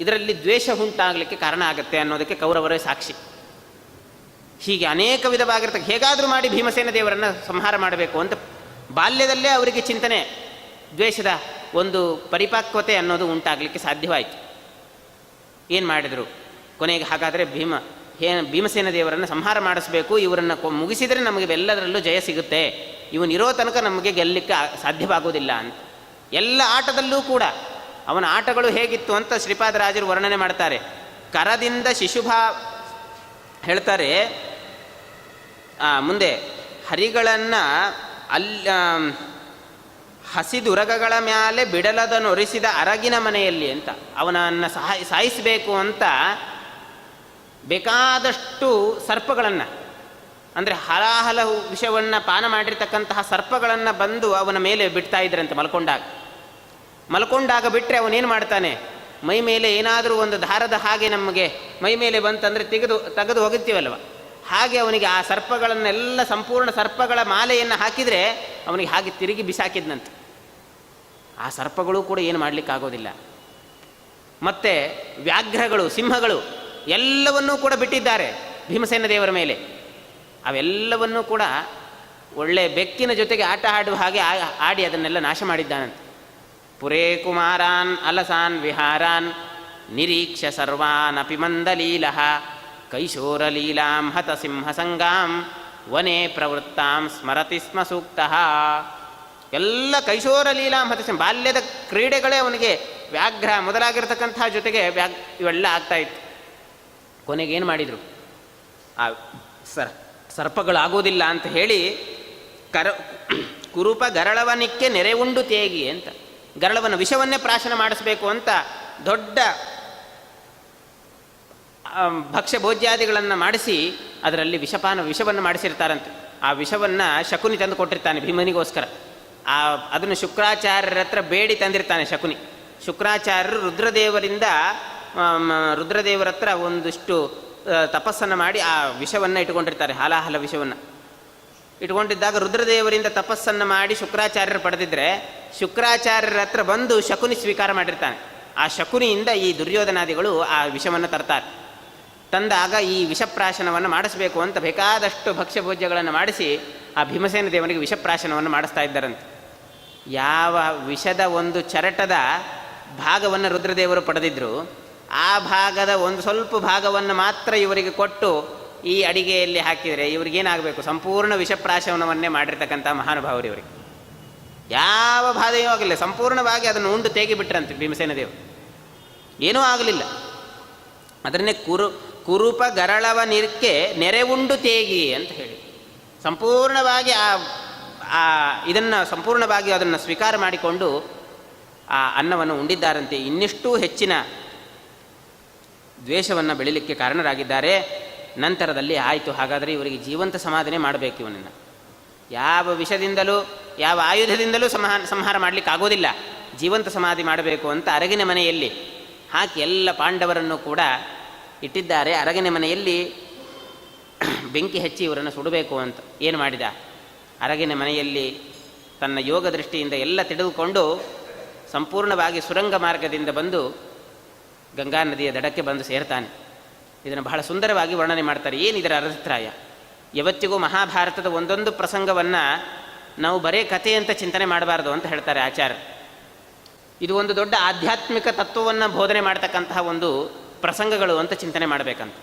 ಇದರಲ್ಲಿ ದ್ವೇಷ ಉಂಟಾಗಲಿಕ್ಕೆ ಕಾರಣ ಆಗುತ್ತೆ ಅನ್ನೋದಕ್ಕೆ ಕೌರವರೇ ಸಾಕ್ಷಿ. ಹೀಗೆ ಅನೇಕ ವಿಧವಾಗಿರ್ತಕ್ಕ ಹೇಗಾದರೂ ಮಾಡಿ ಭೀಮಸೇನ ದೇವರನ್ನು ಸಂಹಾರ ಮಾಡಬೇಕು ಅಂತ ಬಾಲ್ಯದಲ್ಲೇ ಅವರಿಗೆ ಚಿಂತನೆ, ದ್ವೇಷದ ಒಂದು ಪರಿಪಕ್ವತೆ ಅನ್ನೋದು ಉಂಟಾಗಲಿಕ್ಕೆ ಸಾಧ್ಯವಾಯಿತು. ಏನು ಮಾಡಿದರು ಕೊನೆಗೆ, ಹಾಗಾದರೆ ಭೀಮಸೇನ ದೇವರನ್ನು ಸಂಹಾರ ಮಾಡಿಸಬೇಕು, ಇವರನ್ನು ಮುಗಿಸಿದರೆ ನಮಗೆ ಎಲ್ಲದರಲ್ಲೂ ಜಯ ಸಿಗುತ್ತೆ, ಇವನಿರೋ ತನಕ ನಮಗೆ ಗೆಲ್ಲಲಿಕ್ಕೆ ಸಾಧ್ಯವಾಗುವುದಿಲ್ಲ ಅಂತ. ಎಲ್ಲ ಆಟದಲ್ಲೂ ಕೂಡ ಅವನ ಆಟಗಳು ಹೇಗಿತ್ತು ಅಂತ ಶ್ರೀಪಾದರಾಜರು ವರ್ಣನೆ ಮಾಡ್ತಾರೆ. ಕರದಿಂದ ಶಿಶುಭಾ ಹೇಳ್ತಾರೆ, ಮುಂದೆ ಹರಿಗಳನ್ನು ಹಸಿದುರಗಗಳ ಮ್ಯಾಲೆ ಬಿಡಲದನೊರಿಸಿದ ಅರಗಿನ ಮನೆಯಲ್ಲಿ ಅಂತ, ಅವನನ್ನು ಸಾಯಿಸಬೇಕು ಅಂತ ಬೇಕಾದಷ್ಟು ಸರ್ಪಗಳನ್ನು, ಅಂದರೆ ಹಲಾಹಲ ವಿಷವನ್ನು ಪಾನ ಮಾಡಿರ್ತಕ್ಕಂತಹ ಸರ್ಪಗಳನ್ನು ಬಂದು ಅವನ ಮೇಲೆ ಬಿಡ್ತಾ ಇದ್ರಂತೆ ಮಲ್ಕೊಂಡಾಗ ಬಿಟ್ಟರೆ ಅವನೇನು ಮಾಡ್ತಾನೆ, ಮೈ ಮೇಲೆ ಏನಾದರೂ ಒಂದು ದಾರದ ಹಾಗೆ ನಮಗೆ ಮೈ ಮೇಲೆ ಬಂತಂದರೆ ತೆಗೆದು ಹೋಗುತ್ತೀವಲ್ವ, ಹಾಗೆ ಅವನಿಗೆ ಆ ಸರ್ಪಗಳನ್ನೆಲ್ಲ ಸಂಪೂರ್ಣ ಸರ್ಪಗಳ ಮಾಲೆಯನ್ನು ಹಾಕಿದರೆ ಅವನಿಗೆ ಹಾಗೆ ತಿರುಗಿ ಬಿಸಾಕಿದ್ನಂತೆ. ಆ ಸರ್ಪಗಳು ಕೂಡ ಏನು ಮಾಡಲಿಕ್ಕಾಗೋದಿಲ್ಲ. ಮತ್ತು ವ್ಯಾಘ್ರಗಳು, ಸಿಂಹಗಳು ಎಲ್ಲವನ್ನೂ ಕೂಡ ಬಿಟ್ಟಿದ್ದಾರೆ ಭೀಮಸೇನ ದೇವರ ಮೇಲೆ. ಅವೆಲ್ಲವನ್ನೂ ಕೂಡ ಒಳ್ಳೆ ಬೆಕ್ಕಿನ ಜೊತೆಗೆ ಆಟ ಆಡುವ ಹಾಗೆ ಆಡಿ ಅದನ್ನೆಲ್ಲ ನಾಶ ಮಾಡಿದ್ದಾನಂತೆ. ಪುರೇ ಕುಮಾರಾನ್ ಅಲಸಾನ್ ವಿಹಾರಾನ್ ನಿರೀಕ್ಷ್ಯ ಸರ್ವಾನಪಿ ಮಂದಲೀಲಃ ಕೈಶೋರಲೀಲಾಂ ಹತಸಿಂಹಸಂಗಾಂ ವನೇ ಪ್ರವೃತ್ತಾಂ ಸ್ಮರತಿ ಸ್ಮ ಸೂಕ್ತಃ. ಎಲ್ಲ ಕೈಶೋರ ಲೀಲಾಂ ಹತಸಿಂಹ, ಬಾಲ್ಯದ ಕ್ರೀಡೆಗಳೇ ಅವನಿಗೆ ವ್ಯಾಘ್ರ ಮೊದಲಾಗಿರ್ತಕ್ಕಂಥ ಜೊತೆಗೆ ಇವೆಲ್ಲ ಆಗ್ತಾಯಿತ್ತು. ಕೊನೆಗೇನು ಮಾಡಿದರು, ಆ ಸರ್ಪಗಳಾಗೋದಿಲ್ಲ ಅಂತ ಹೇಳಿ ಕುರುಪ ಗರಳವನಿಕ್ಕೆ ನೆರೆ ಉಂಡು ತೇಗಿ ಅಂತ, ಗರಳವನ ವಿಷವನ್ನೇ ಪ್ರಾಶನ ಮಾಡಿಸ್ಬೇಕು ಅಂತ ದೊಡ್ಡ ಭಕ್ಷ್ಯ ಭೋಜ್ಯಾದಿಗಳನ್ನು ಮಾಡಿಸಿ ಅದರಲ್ಲಿ ವಿಷವನ್ನು ಮಾಡಿಸಿರ್ತಾರಂತೆ. ಆ ವಿಷವನ್ನು ಶಕುನಿ ತಂದು ಕೊಟ್ಟಿರ್ತಾನೆ ಭೀಮನಿಗೋಸ್ಕರ. ಅದನ್ನು ಶುಕ್ರಾಚಾರ್ಯರ ಹತ್ರ ಬೇಡಿ ತಂದಿರ್ತಾನೆ ಶಕುನಿ. ಶುಕ್ರಾಚಾರ್ಯರು ರುದ್ರದೇವರ ಹತ್ರ ಒಂದಿಷ್ಟು ತಪಸ್ಸನ್ನು ಮಾಡಿ ಆ ವಿಷವನ್ನು ಇಟ್ಕೊಂಡಿರ್ತಾರೆ, ಹಾಲಾಹಲ ವಿಷವನ್ನು ಇಟ್ಕೊಂಡಿದ್ದಾಗ ರುದ್ರದೇವರಿಂದ ತಪಸ್ಸನ್ನು ಮಾಡಿ ಶುಕ್ರಾಚಾರ್ಯರು ಪಡೆದಿದ್ದರೆ ಶುಕ್ರಾಚಾರ್ಯರ ಹತ್ರ ಬಂದು ಶಕುನಿ ಸ್ವೀಕಾರ ಮಾಡಿರ್ತಾನೆ. ಆ ಶಕುನಿಯಿಂದ ಈ ದುರ್ಯೋಧನಾದಿಗಳು ಆ ವಿಷವನ್ನು ತರ್ತಾರೆ. ತಂದಾಗ ಈ ವಿಷಪ್ರಾಶನವನ್ನು ಮಾಡಿಸಬೇಕು ಅಂತ ಬೇಕಾದಷ್ಟು ಭಕ್ಷ್ಯ ಭೋಜ್ಯಗಳನ್ನು ಮಾಡಿಸಿ ಆ ಭೀಮಸೇನ ದೇವನಿಗೆ ವಿಷಪ್ರಾಶನವನ್ನು ಮಾಡಿಸ್ತಾ ಇದ್ದಾರಂತೆ. ಯಾವ ವಿಷದ ಒಂದು ಚರಟದ ಭಾಗವನ್ನು ರುದ್ರದೇವರು ಪಡೆದಿದ್ದರು, ಆ ಭಾಗದ ಒಂದು ಸ್ವಲ್ಪ ಭಾಗವನ್ನು ಮಾತ್ರ ಇವರಿಗೆ ಕೊಟ್ಟು ಈ ಅಡಿಗೆಯಲ್ಲಿ ಹಾಕಿದರೆ ಇವ್ರಿಗೇನಾಗಬೇಕು, ಸಂಪೂರ್ಣ ವಿಷಪ್ರಾಶನವನ್ನೇ ಮಾಡಿರ್ತಕ್ಕಂಥ ಮಹಾನುಭಾವರು ಇವರಿಗೆ. ಯಾವ ಬಾಧೆಯೂ ಆಗಲಿಲ್ಲ, ಸಂಪೂರ್ಣವಾಗಿ ಅದನ್ನು ಉಂಡು ತೇಗಿಬಿಟ್ರಂತೆ ಭೀಮಸೇನ ದೇವರು, ಏನೂ ಆಗಲಿಲ್ಲ. ಅದನ್ನೇ ಕುರುಪ ಗರಳವ ನಿರ್ಕೆ ನೆರೆ ಉಂಡು ತೇಗಿ ಅಂತ ಹೇಳಿ ಸಂಪೂರ್ಣವಾಗಿ ಇದನ್ನು ಸಂಪೂರ್ಣವಾಗಿ ಅದನ್ನು ಸ್ವೀಕಾರ ಮಾಡಿಕೊಂಡು ಆ ಅನ್ನವನ್ನು ಉಂಡಿದ್ದಾರಂತೆ. ಇನ್ನಿಷ್ಟೂ ಹೆಚ್ಚಿನ ದ್ವೇಷವನ್ನು ಬೆಳೀಲಿಕ್ಕೆ ಕಾರಣರಾಗಿದ್ದಾರೆ. ನಂತರದಲ್ಲಿ ಆಯಿತು, ಹಾಗಾದರೆ ಇವರಿಗೆ ಜೀವಂತ ಸಮಾಧನೆ ಮಾಡಬೇಕು, ಇವನನ್ನು ಯಾವ ವಿಷದಿಂದಲೂ ಯಾವ ಆಯುಧದಿಂದಲೂ ಸಂಹಾರ ಮಾಡಲಿಕ್ಕೆ ಆಗೋದಿಲ್ಲ, ಜೀವಂತ ಸಮಾಧಿ ಮಾಡಬೇಕು ಅಂತ ಅರಗಿನ ಮನೆಯಲ್ಲಿ ಹಾಕಿ ಎಲ್ಲ ಪಾಂಡವರನ್ನು ಕೂಡ ಇಟ್ಟಿದ್ದಾರೆ. ಅರಗಿನ ಮನೆಯಲ್ಲಿ ಬೆಂಕಿ ಹಚ್ಚಿ ಇವರನ್ನು ಸುಡಬೇಕು ಅಂತ ಏನು ಮಾಡಿದ, ಅರಗಿನ ಮನೆಯಲ್ಲಿ ತನ್ನ ಯೋಗ ದೃಷ್ಟಿಯಿಂದ ಎಲ್ಲ ತಿಳಿದುಕೊಂಡು ಸಂಪೂರ್ಣವಾಗಿ ಸುರಂಗ ಮಾರ್ಗದಿಂದ ಬಂದು ಗಂಗಾ ನದಿಯ ದಡಕ್ಕೆ ಬಂದು ಸೇರ್ತಾನೆ. ಇದನ್ನು ಬಹಳ ಸುಂದರವಾಗಿ ವರ್ಣನೆ ಮಾಡ್ತಾರೆ. ಏನಿದರ ಅಭಿಪ್ರಾಯ, ಯಾವತ್ತಿಗೂ ಮಹಾಭಾರತದ ಒಂದೊಂದು ಪ್ರಸಂಗವನ್ನು ನಾವು ಬರೇ ಕಥೆ ಅಂತ ಚಿಂತನೆ ಮಾಡಬಾರ್ದು ಅಂತ ಹೇಳ್ತಾರೆ ಆಚಾರ್ಯರು. ಇದು ಒಂದು ದೊಡ್ಡ ಆಧ್ಯಾತ್ಮಿಕ ತತ್ವವನ್ನು ಬೋಧನೆ ಮಾಡ್ತಕ್ಕಂತಹ ಒಂದು ಪ್ರಸಂಗಗಳು ಅಂತ ಚಿಂತನೆ ಮಾಡಬೇಕಂತ.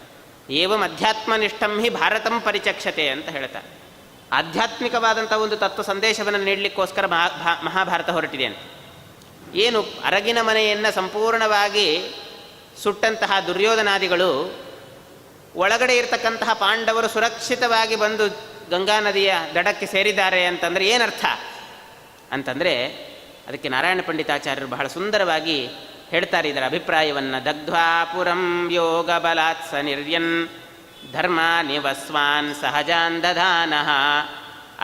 ಏವಂ ಅಧ್ಯಾತ್ಮನಿಷ್ಠಂ ಹಿ ಭಾರತಂ ಪರಿಚಕ್ಷತೆ ಅಂತ ಹೇಳ್ತಾರೆ. ಆಧ್ಯಾತ್ಮಿಕವಾದಂಥ ಒಂದು ತತ್ವ ಸಂದೇಶವನ್ನು ನೀಡಲಿಕ್ಕೋಸ್ಕರ ಮಹಾಭಾರತ ಹೊರಟಿದೆ ಅಂತ. ಏನು ಅರಗಿನ ಮನೆಯನ್ನು ಸಂಪೂರ್ಣವಾಗಿ ಸುಟ್ಟಂತಹ ದುರ್ಯೋಧನಾದಿಗಳು ಒಳಗಡೆ ಇರತಕ್ಕಂತಹ ಪಾಂಡವರು ಸುರಕ್ಷಿತವಾಗಿ ಬಂದು ಗಂಗಾ ನದಿಯ ದಡಕ್ಕೆ ಸೇರಿದ್ದಾರೆ ಅಂತಂದರೆ ಏನರ್ಥ ಅಂತಂದರೆ ಅದಕ್ಕೆ ನಾರಾಯಣ ಪಂಡಿತಾಚಾರ್ಯರು ಬಹಳ ಸುಂದರವಾಗಿ ಹೇಳ್ತಾರೆ ಇದರ ಅಭಿಪ್ರಾಯವನ್ನು. ದಗ್ಧ್ವಾಪುರಂ ಯೋಗ ಬಲಾತ್ ಸ ನಿರ್ಯನ್ ಧರ್ಮ ನಿವಸ್ವಾನ್ ಸಹಜಾನ್ ದಧಾನಃ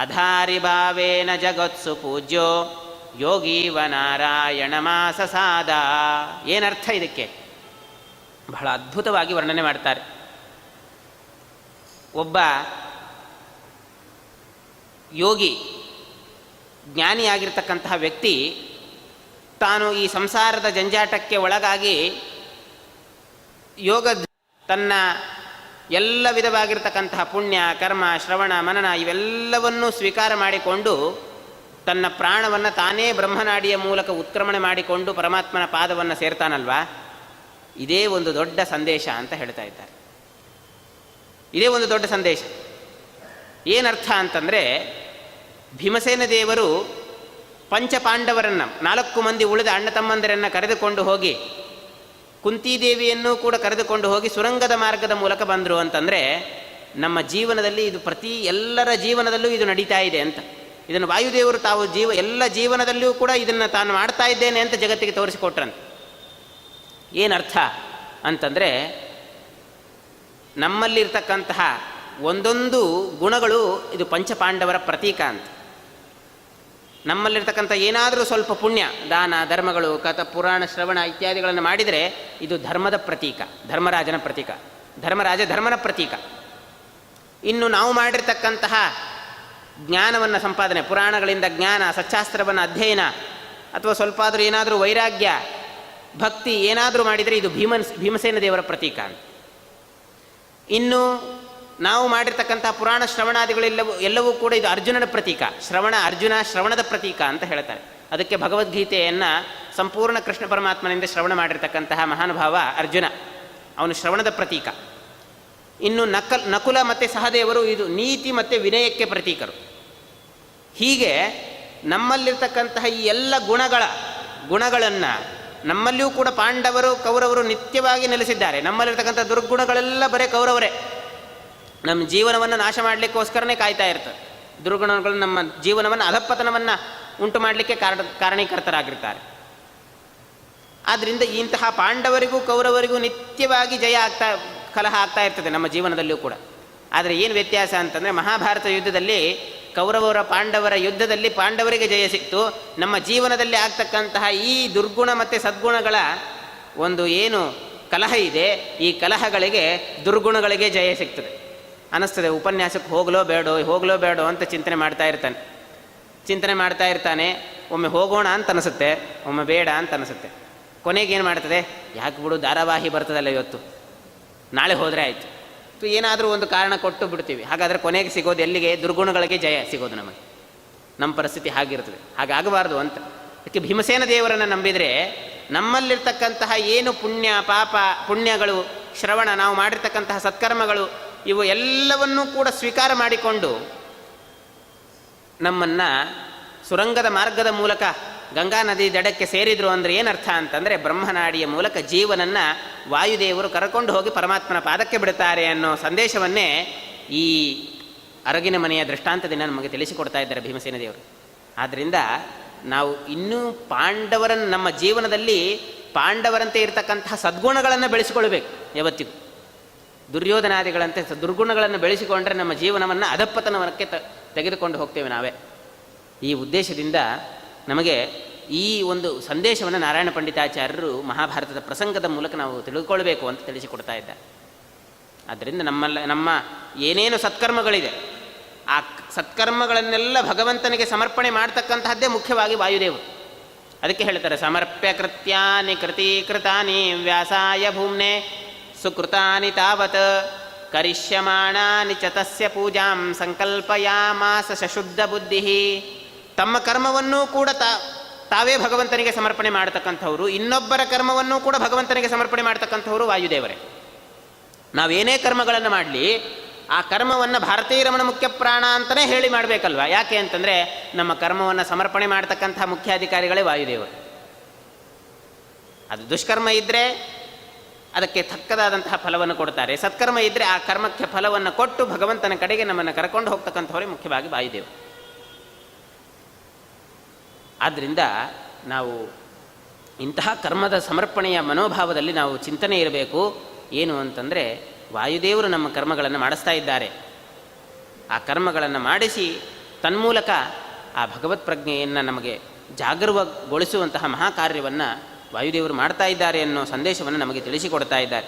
ಅಧಾರಿ ಭಾವೇನ ಜಗತ್ಸು ಪೂಜ್ಯೋ ಯೋಗೀವ ನಾರಾಯಣ ಮಾಸಸಾದ. ಏನರ್ಥ ಇದಕ್ಕೆ ಬಹಳ ಅದ್ಭುತವಾಗಿ ವರ್ಣನೆ ಮಾಡ್ತಾರೆ. ಒಬ್ಬ ಯೋಗಿ ಜ್ಞಾನಿಯಾಗಿರ್ತಕ್ಕಂತಹ ವ್ಯಕ್ತಿ ತಾನು ಈ ಸಂಸಾರದ ಜಂಜಾಟಕ್ಕೆ ಒಳಗಾಗಿ ಯೋಗ ತನ್ನ ಎಲ್ಲ ವಿಧವಾಗಿರ್ತಕ್ಕಂತಹ ಪುಣ್ಯ ಕರ್ಮ ಶ್ರವಣ ಮನನ ಇವೆಲ್ಲವನ್ನೂ ಸ್ವೀಕಾರ ಮಾಡಿಕೊಂಡು ತನ್ನ ಪ್ರಾಣವನ್ನು ತಾನೇ ಬ್ರಹ್ಮನಾಡಿಯ ಮೂಲಕ ಉತ್ಕ್ರಮಣ ಮಾಡಿಕೊಂಡು ಪರಮಾತ್ಮನ ಪಾದವನ್ನು ಸೇರ್ತಾನಲ್ವಾ, ಇದೇ ಒಂದು ದೊಡ್ಡ ಸಂದೇಶ ಅಂತ ಹೇಳ್ತಾ ಇದ್ದಾರೆ. ಇದೇ ಒಂದು ದೊಡ್ಡ ಸಂದೇಶ. ಏನರ್ಥ ಅಂತಂದರೆ ಭೀಮಸೇನ ದೇವರು ಪಂಚಪಾಂಡವರನ್ನು 4 ಮಂದಿ ಉಳಿದ ಅಣ್ಣ ತಮ್ಮಂದಿರನ್ನು ಕರೆದುಕೊಂಡು ಹೋಗಿ ಕುಂತಿದೇವಿಯನ್ನು ಕೂಡ ಕರೆದುಕೊಂಡು ಹೋಗಿ ಸುರಂಗದ ಮಾರ್ಗದ ಮೂಲಕ ಬಂದರು ಅಂತಂದರೆ ನಮ್ಮ ಜೀವನದಲ್ಲಿ ಇದು ಎಲ್ಲರ ಜೀವನದಲ್ಲೂ ಇದು ನಡೀತಾ ಇದೆ ಅಂತ. ಇದನ್ನು ವಾಯುದೇವರು ತಾವು ಎಲ್ಲ ಜೀವನದಲ್ಲಿಯೂ ಕೂಡ ಇದನ್ನು ತಾನು ಮಾಡ್ತಾ ಇದ್ದೇನೆ ಅಂತ ಜಗತ್ತಿಗೆ ತೋರಿಸಿಕೊಟ್ರಂತೆ. ಏನರ್ಥ ಅಂತಂದರೆ ನಮ್ಮಲ್ಲಿರ್ತಕ್ಕಂತಹ ಒಂದೊಂದು ಗುಣಗಳು ಇದು ಪಂಚಪಾಂಡವರ ಪ್ರತೀಕ ಅಂತ. ನಮ್ಮಲ್ಲಿರ್ತಕ್ಕಂಥ ಏನಾದರೂ ಸ್ವಲ್ಪ ಪುಣ್ಯ ದಾನ ಧರ್ಮಗಳು ಪುರಾಣ ಶ್ರವಣ ಇತ್ಯಾದಿಗಳನ್ನು ಮಾಡಿದರೆ ಇದು ಧರ್ಮದ ಪ್ರತೀಕ, ಧರ್ಮರಾಜನ ಪ್ರತೀಕ, ಧರ್ಮನ ಪ್ರತೀಕ. ಇನ್ನು ನಾವು ಮಾಡಿರ್ತಕ್ಕಂತಹ ಜ್ಞಾನವನ್ನು ಸಂಪಾದನೆ, ಪುರಾಣಗಳಿಂದ ಜ್ಞಾನ ಸಚ್ಚಾಸ್ತ್ರವನ್ನು ಅಧ್ಯಯನ ಅಥವಾ ಸ್ವಲ್ಪ ಆದರೂ ಏನಾದರೂ ವೈರಾಗ್ಯ ಭಕ್ತಿ ಏನಾದರೂ ಮಾಡಿದರೆ ಇದು ಭೀಮಸೇನ ದೇವರ ಪ್ರತೀಕ. ಇನ್ನು ನಾವು ಮಾಡಿರ್ತಕ್ಕಂಥ ಪುರಾಣ ಎಲ್ಲವೂ ಕೂಡ ಇದು ಅರ್ಜುನನ ಪ್ರತೀಕ, ಅರ್ಜುನ ಶ್ರವಣದ ಪ್ರತೀಕ ಅಂತ ಹೇಳ್ತಾರೆ. ಅದಕ್ಕೆ ಭಗವದ್ಗೀತೆಯನ್ನು ಸಂಪೂರ್ಣ ಕೃಷ್ಣ ಪರಮಾತ್ಮನಿಂದ ಶ್ರವಣ ಮಾಡಿರ್ತಕ್ಕಂತಹ ಮಹಾನುಭಾವ ಅರ್ಜುನ, ಅವನು ಶ್ರವಣದ ಪ್ರತೀಕ. ಇನ್ನು ನಕುಲ ಮತ್ತು ಸಹದೇವರು ಇದು ನೀತಿ ಮತ್ತು ವಿನಯಕ್ಕೆ ಪ್ರತೀಕರು. ಹೀಗೆ ನಮ್ಮಲ್ಲಿರ್ತಕ್ಕಂತಹ ಈ ಎಲ್ಲ ಗುಣಗಳನ್ನು ನಮ್ಮಲ್ಲಿಯೂ ಕೂಡ ಪಾಂಡವರು ಕೌರವರು ನಿತ್ಯವಾಗಿ ನೆಲೆಸಿದ್ದಾರೆ. ನಮ್ಮಲ್ಲಿರ್ತಕ್ಕಂಥ ದುರ್ಗುಣಗಳೆಲ್ಲ ಬರೀ ಕೌರವರೇ. ನಮ್ಮ ಜೀವನವನ್ನು ನಾಶ ಮಾಡಲಿಕ್ಕೋಸ್ಕರನೇ ಕಾಯ್ತಾ ಇರ್ತದೆ. ದುರ್ಗುಣಗಳು ನಮ್ಮ ಜೀವನವನ್ನು ಅಧಪ್ಪತನವನ್ನು ಉಂಟು ಮಾಡಲಿಕ್ಕೆ ಕಾರಣೀಕರ್ತರಾಗಿರ್ತಾರೆ. ಆದ್ದರಿಂದ ಇಂತಹ ಪಾಂಡವರಿಗೂ ಕೌರವರಿಗೂ ನಿತ್ಯವಾಗಿ ಕಲಹ ಆಗ್ತಾ ಇರ್ತದೆ ನಮ್ಮ ಜೀವನದಲ್ಲಿಯೂ ಕೂಡ. ಆದರೆ ಏನು ವ್ಯತ್ಯಾಸ ಅಂತಂದರೆ, ಮಹಾಭಾರತ ಯುದ್ಧದಲ್ಲಿ ಕೌರವರ ಪಾಂಡವರ ಯುದ್ಧದಲ್ಲಿ ಪಾಂಡವರಿಗೆ ಜಯ ಸಿಕ್ತು. ನಮ್ಮ ಜೀವನದಲ್ಲಿ ಆಗ್ತಕ್ಕಂತಹ ಈ ದುರ್ಗುಣ ಮತ್ತು ಸದ್ಗುಣಗಳ ಒಂದು ಏನು ಕಲಹ ಇದೆ, ಈ ಕಲಹಗಳಿಗೆ ದುರ್ಗುಣಗಳಿಗೆ ಜಯ ಸಿಗ್ತದೆ. ಅನ್ನಿಸ್ತದೆ ಉಪನ್ಯಾಸಕ್ಕೆ ಹೋಗಲೋ ಬೇಡೋ ಅಂತ ಚಿಂತನೆ ಮಾಡ್ತಾ ಇರ್ತಾನೆ. ಒಮ್ಮೆ ಹೋಗೋಣ ಅಂತ ಅನಿಸುತ್ತೆ, ಒಮ್ಮೆ ಬೇಡ ಅಂತ ಅನಿಸುತ್ತೆ. ಕೊನೆಗೇನು ಮಾಡ್ತದೆ, ಯಾಕೆ ಬಿಡು ಧಾರಾವಾಹಿ ಬರ್ತದಲ್ಲ ಇವತ್ತು, ನಾಳೆ ಹೋದರೆ ಆಯಿತು, ಏನಾದರೂ ಒಂದು ಕಾರಣ ಕೊಟ್ಟು ಬಿಡ್ತೀವಿ. ಹಾಗಾದರೆ ಕೊನೆಗೆ ಸಿಗೋದು ಎಲ್ಲಿಗೆ? ದುರ್ಗುಣಗಳಿಗೆ ಜಯ ಸಿಗೋದು ನಮಗೆ. ನಮ್ಮ ಪರಿಸ್ಥಿತಿ ಹಾಗಿರ್ತದೆ. ಹಾಗಾಗಬಾರ್ದು ಅಂತ. ಅದಕ್ಕೆ ಭೀಮಸೇನ ದೇವರನ್ನು ನಂಬಿದರೆ ನಮ್ಮಲ್ಲಿರ್ತಕ್ಕಂತಹ ಏನು ಪುಣ್ಯಗಳು, ಶ್ರವಣ, ನಾವು ಮಾಡಿರ್ತಕ್ಕಂತಹ ಸತ್ಕರ್ಮಗಳು, ಇವು ಎಲ್ಲವನ್ನೂ ಕೂಡ ಸ್ವೀಕಾರ ಮಾಡಿಕೊಂಡು ನಮ್ಮನ್ನು ಸುರಂಗದ ಮಾರ್ಗದ ಮೂಲಕ ಗಂಗಾ ನದಿ ದಡಕ್ಕೆ ಸೇರಿದರು. ಅಂದರೆ ಏನರ್ಥ ಅಂತಂದರೆ, ಬ್ರಹ್ಮನಾಡಿಯ ಮೂಲಕ ಜೀವನನ್ನು ವಾಯುದೇವರು ಕರ್ಕೊಂಡು ಹೋಗಿ ಪರಮಾತ್ಮನ ಪಾದಕ್ಕೆ ಬಿಡುತ್ತಾರೆ ಅನ್ನೋ ಸಂದೇಶವನ್ನೇ ಈ ಅರಗಿನ ಮನೆಯ ದೃಷ್ಟಾಂತದಿಂದ ನಮಗೆ ತಿಳಿಸಿಕೊಡ್ತಾ ಇದ್ದಾರೆ ಭೀಮಸೇನ ದೇವರು. ಆದ್ದರಿಂದ ನಾವು ಇನ್ನೂ ಪಾಂಡವರನ್ನು ನಮ್ಮ ಜೀವನದಲ್ಲಿ ಪಾಂಡವರಂತೆ ಇರತಕ್ಕಂತಹ ಸದ್ಗುಣಗಳನ್ನು ಬೆಳೆಸಿಕೊಳ್ಬೇಕು ಯಾವತ್ತಿಗೂ. ದುರ್ಯೋಧನಾದಿಗಳಂತೆ ದುರ್ಗುಣಗಳನ್ನು ಬೆಳೆಸಿಕೊಂಡ್ರೆ ನಮ್ಮ ಜೀವನವನ್ನು ಅಧಪ್ಪತನಕ್ಕೆ ತೆಗೆದುಕೊಂಡು ಹೋಗ್ತೇವೆ ನಾವೇ. ಈ ಉದ್ದೇಶದಿಂದ ನಮಗೆ ಈ ಒಂದು ಸಂದೇಶವನ್ನು ನಾರಾಯಣ ಪಂಡಿತಾಚಾರ್ಯರು ಮಹಾಭಾರತದ ಪ್ರಸಂಗದ ಮೂಲಕ ನಾವು ತಿಳಿದುಕೊಳ್ಬೇಕು ಅಂತ ತಿಳಿಸಿಕೊಡ್ತಾ ಇದ್ದಾರೆ. ಆದ್ದರಿಂದ ನಮ್ಮ ಏನೇನು ಸತ್ಕರ್ಮಗಳಿದೆ, ಆ ಸತ್ಕರ್ಮಗಳನ್ನೆಲ್ಲ ಭಗವಂತನಿಗೆ ಸಮರ್ಪಣೆ ಮಾಡ್ತಕ್ಕಂತಹದ್ದೇ ಮುಖ್ಯವಾಗಿ ವಾಯುದೇವರು. ಅದಕ್ಕೆ ಹೇಳ್ತಾರೆ, ಸಮರ್ಪ್ಯ ಕೃತ್ಯಾನಿ ಕೃತೀಕೃತಾನಿ ವ್ಯಾಸಾಯ ಭೂಮ್ನೆ ಸುಕೃತಾನಿ ತಾವತ್ ಕರಿಷ್ಯಮಾಣಾನಿ ಚ ತಸ್ಯ ಪೂಜಾಂ ಸಂಕಲ್ಪಯಾಮಾಸ ಶುದ್ಧ ಬುದ್ಧಿ. ತಮ್ಮ ಕರ್ಮವನ್ನೂ ಕೂಡ ತಾವೇ ಭಗವಂತನಿಗೆ ಸಮರ್ಪಣೆ ಮಾಡತಕ್ಕಂಥವ್ರು, ಇನ್ನೊಬ್ಬರ ಕರ್ಮವನ್ನೂ ಕೂಡ ಭಗವಂತನಿಗೆ ಸಮರ್ಪಣೆ ಮಾಡ್ತಕ್ಕಂಥವ್ರು ವಾಯುದೇವರೇ. ನಾವೇನೇ ಕರ್ಮಗಳನ್ನು ಮಾಡಲಿ ಆ ಕರ್ಮವನ್ನು ಭಾರತೀಯ ರಮಣ ಮುಖ್ಯ ಪ್ರಾಣ ಅಂತಲೇ ಹೇಳಿ ಮಾಡಬೇಕಲ್ವ. ಯಾಕೆ ಅಂತಂದರೆ ನಮ್ಮ ಕರ್ಮವನ್ನು ಸಮರ್ಪಣೆ ಮಾಡ್ತಕ್ಕಂಥ ಮುಖ್ಯಾಧಿಕಾರಿಗಳೇ ವಾಯುದೇವರು. ಅದು ದುಷ್ಕರ್ಮ ಇದ್ದರೆ ಅದಕ್ಕೆ ತಕ್ಕದಾದಂತಹ ಫಲವನ್ನು ಕೊಡ್ತಾರೆ, ಸತ್ಕರ್ಮ ಇದ್ದರೆ ಆ ಕರ್ಮಕ್ಕೆ ಫಲವನ್ನು ಕೊಟ್ಟು ಭಗವಂತನ ಕಡೆಗೆ ನಮ್ಮನ್ನು ಕರ್ಕೊಂಡು ಹೋಗ್ತಕ್ಕಂಥವರೇ ಮುಖ್ಯವಾಗಿ ವಾಯುದೇವರು. ಆದ್ದರಿಂದ ನಾವು ಇಂತಹ ಕರ್ಮದ ಸಮರ್ಪಣೆಯ ಮನೋಭಾವದಲ್ಲಿ ನಾವು ಚಿಂತನೆ ಇರಬೇಕು. ಏನು ಅಂತಂದರೆ, ವಾಯುದೇವರು ನಮ್ಮ ಕರ್ಮಗಳನ್ನು ಮಾಡಿಸ್ತಾ ಇದ್ದಾರೆ. ಆ ಕರ್ಮಗಳನ್ನು ಮಾಡಿಸಿ ತನ್ಮೂಲಕ ಆ ಭಗವತ್ ಪ್ರಜ್ಞೆಯನ್ನು ನಮಗೆ ಜಾಗರೂಕಗೊಳಿಸುವಂತಹ ಮಹಾಕಾರ್ಯವನ್ನು ವಾಯುದೇವರು ಮಾಡ್ತಾ ಇದ್ದಾರೆ ಅನ್ನೋ ಸಂದೇಶವನ್ನು ನಮಗೆ ತಿಳಿಸಿಕೊಡ್ತಾ ಇದ್ದಾರೆ.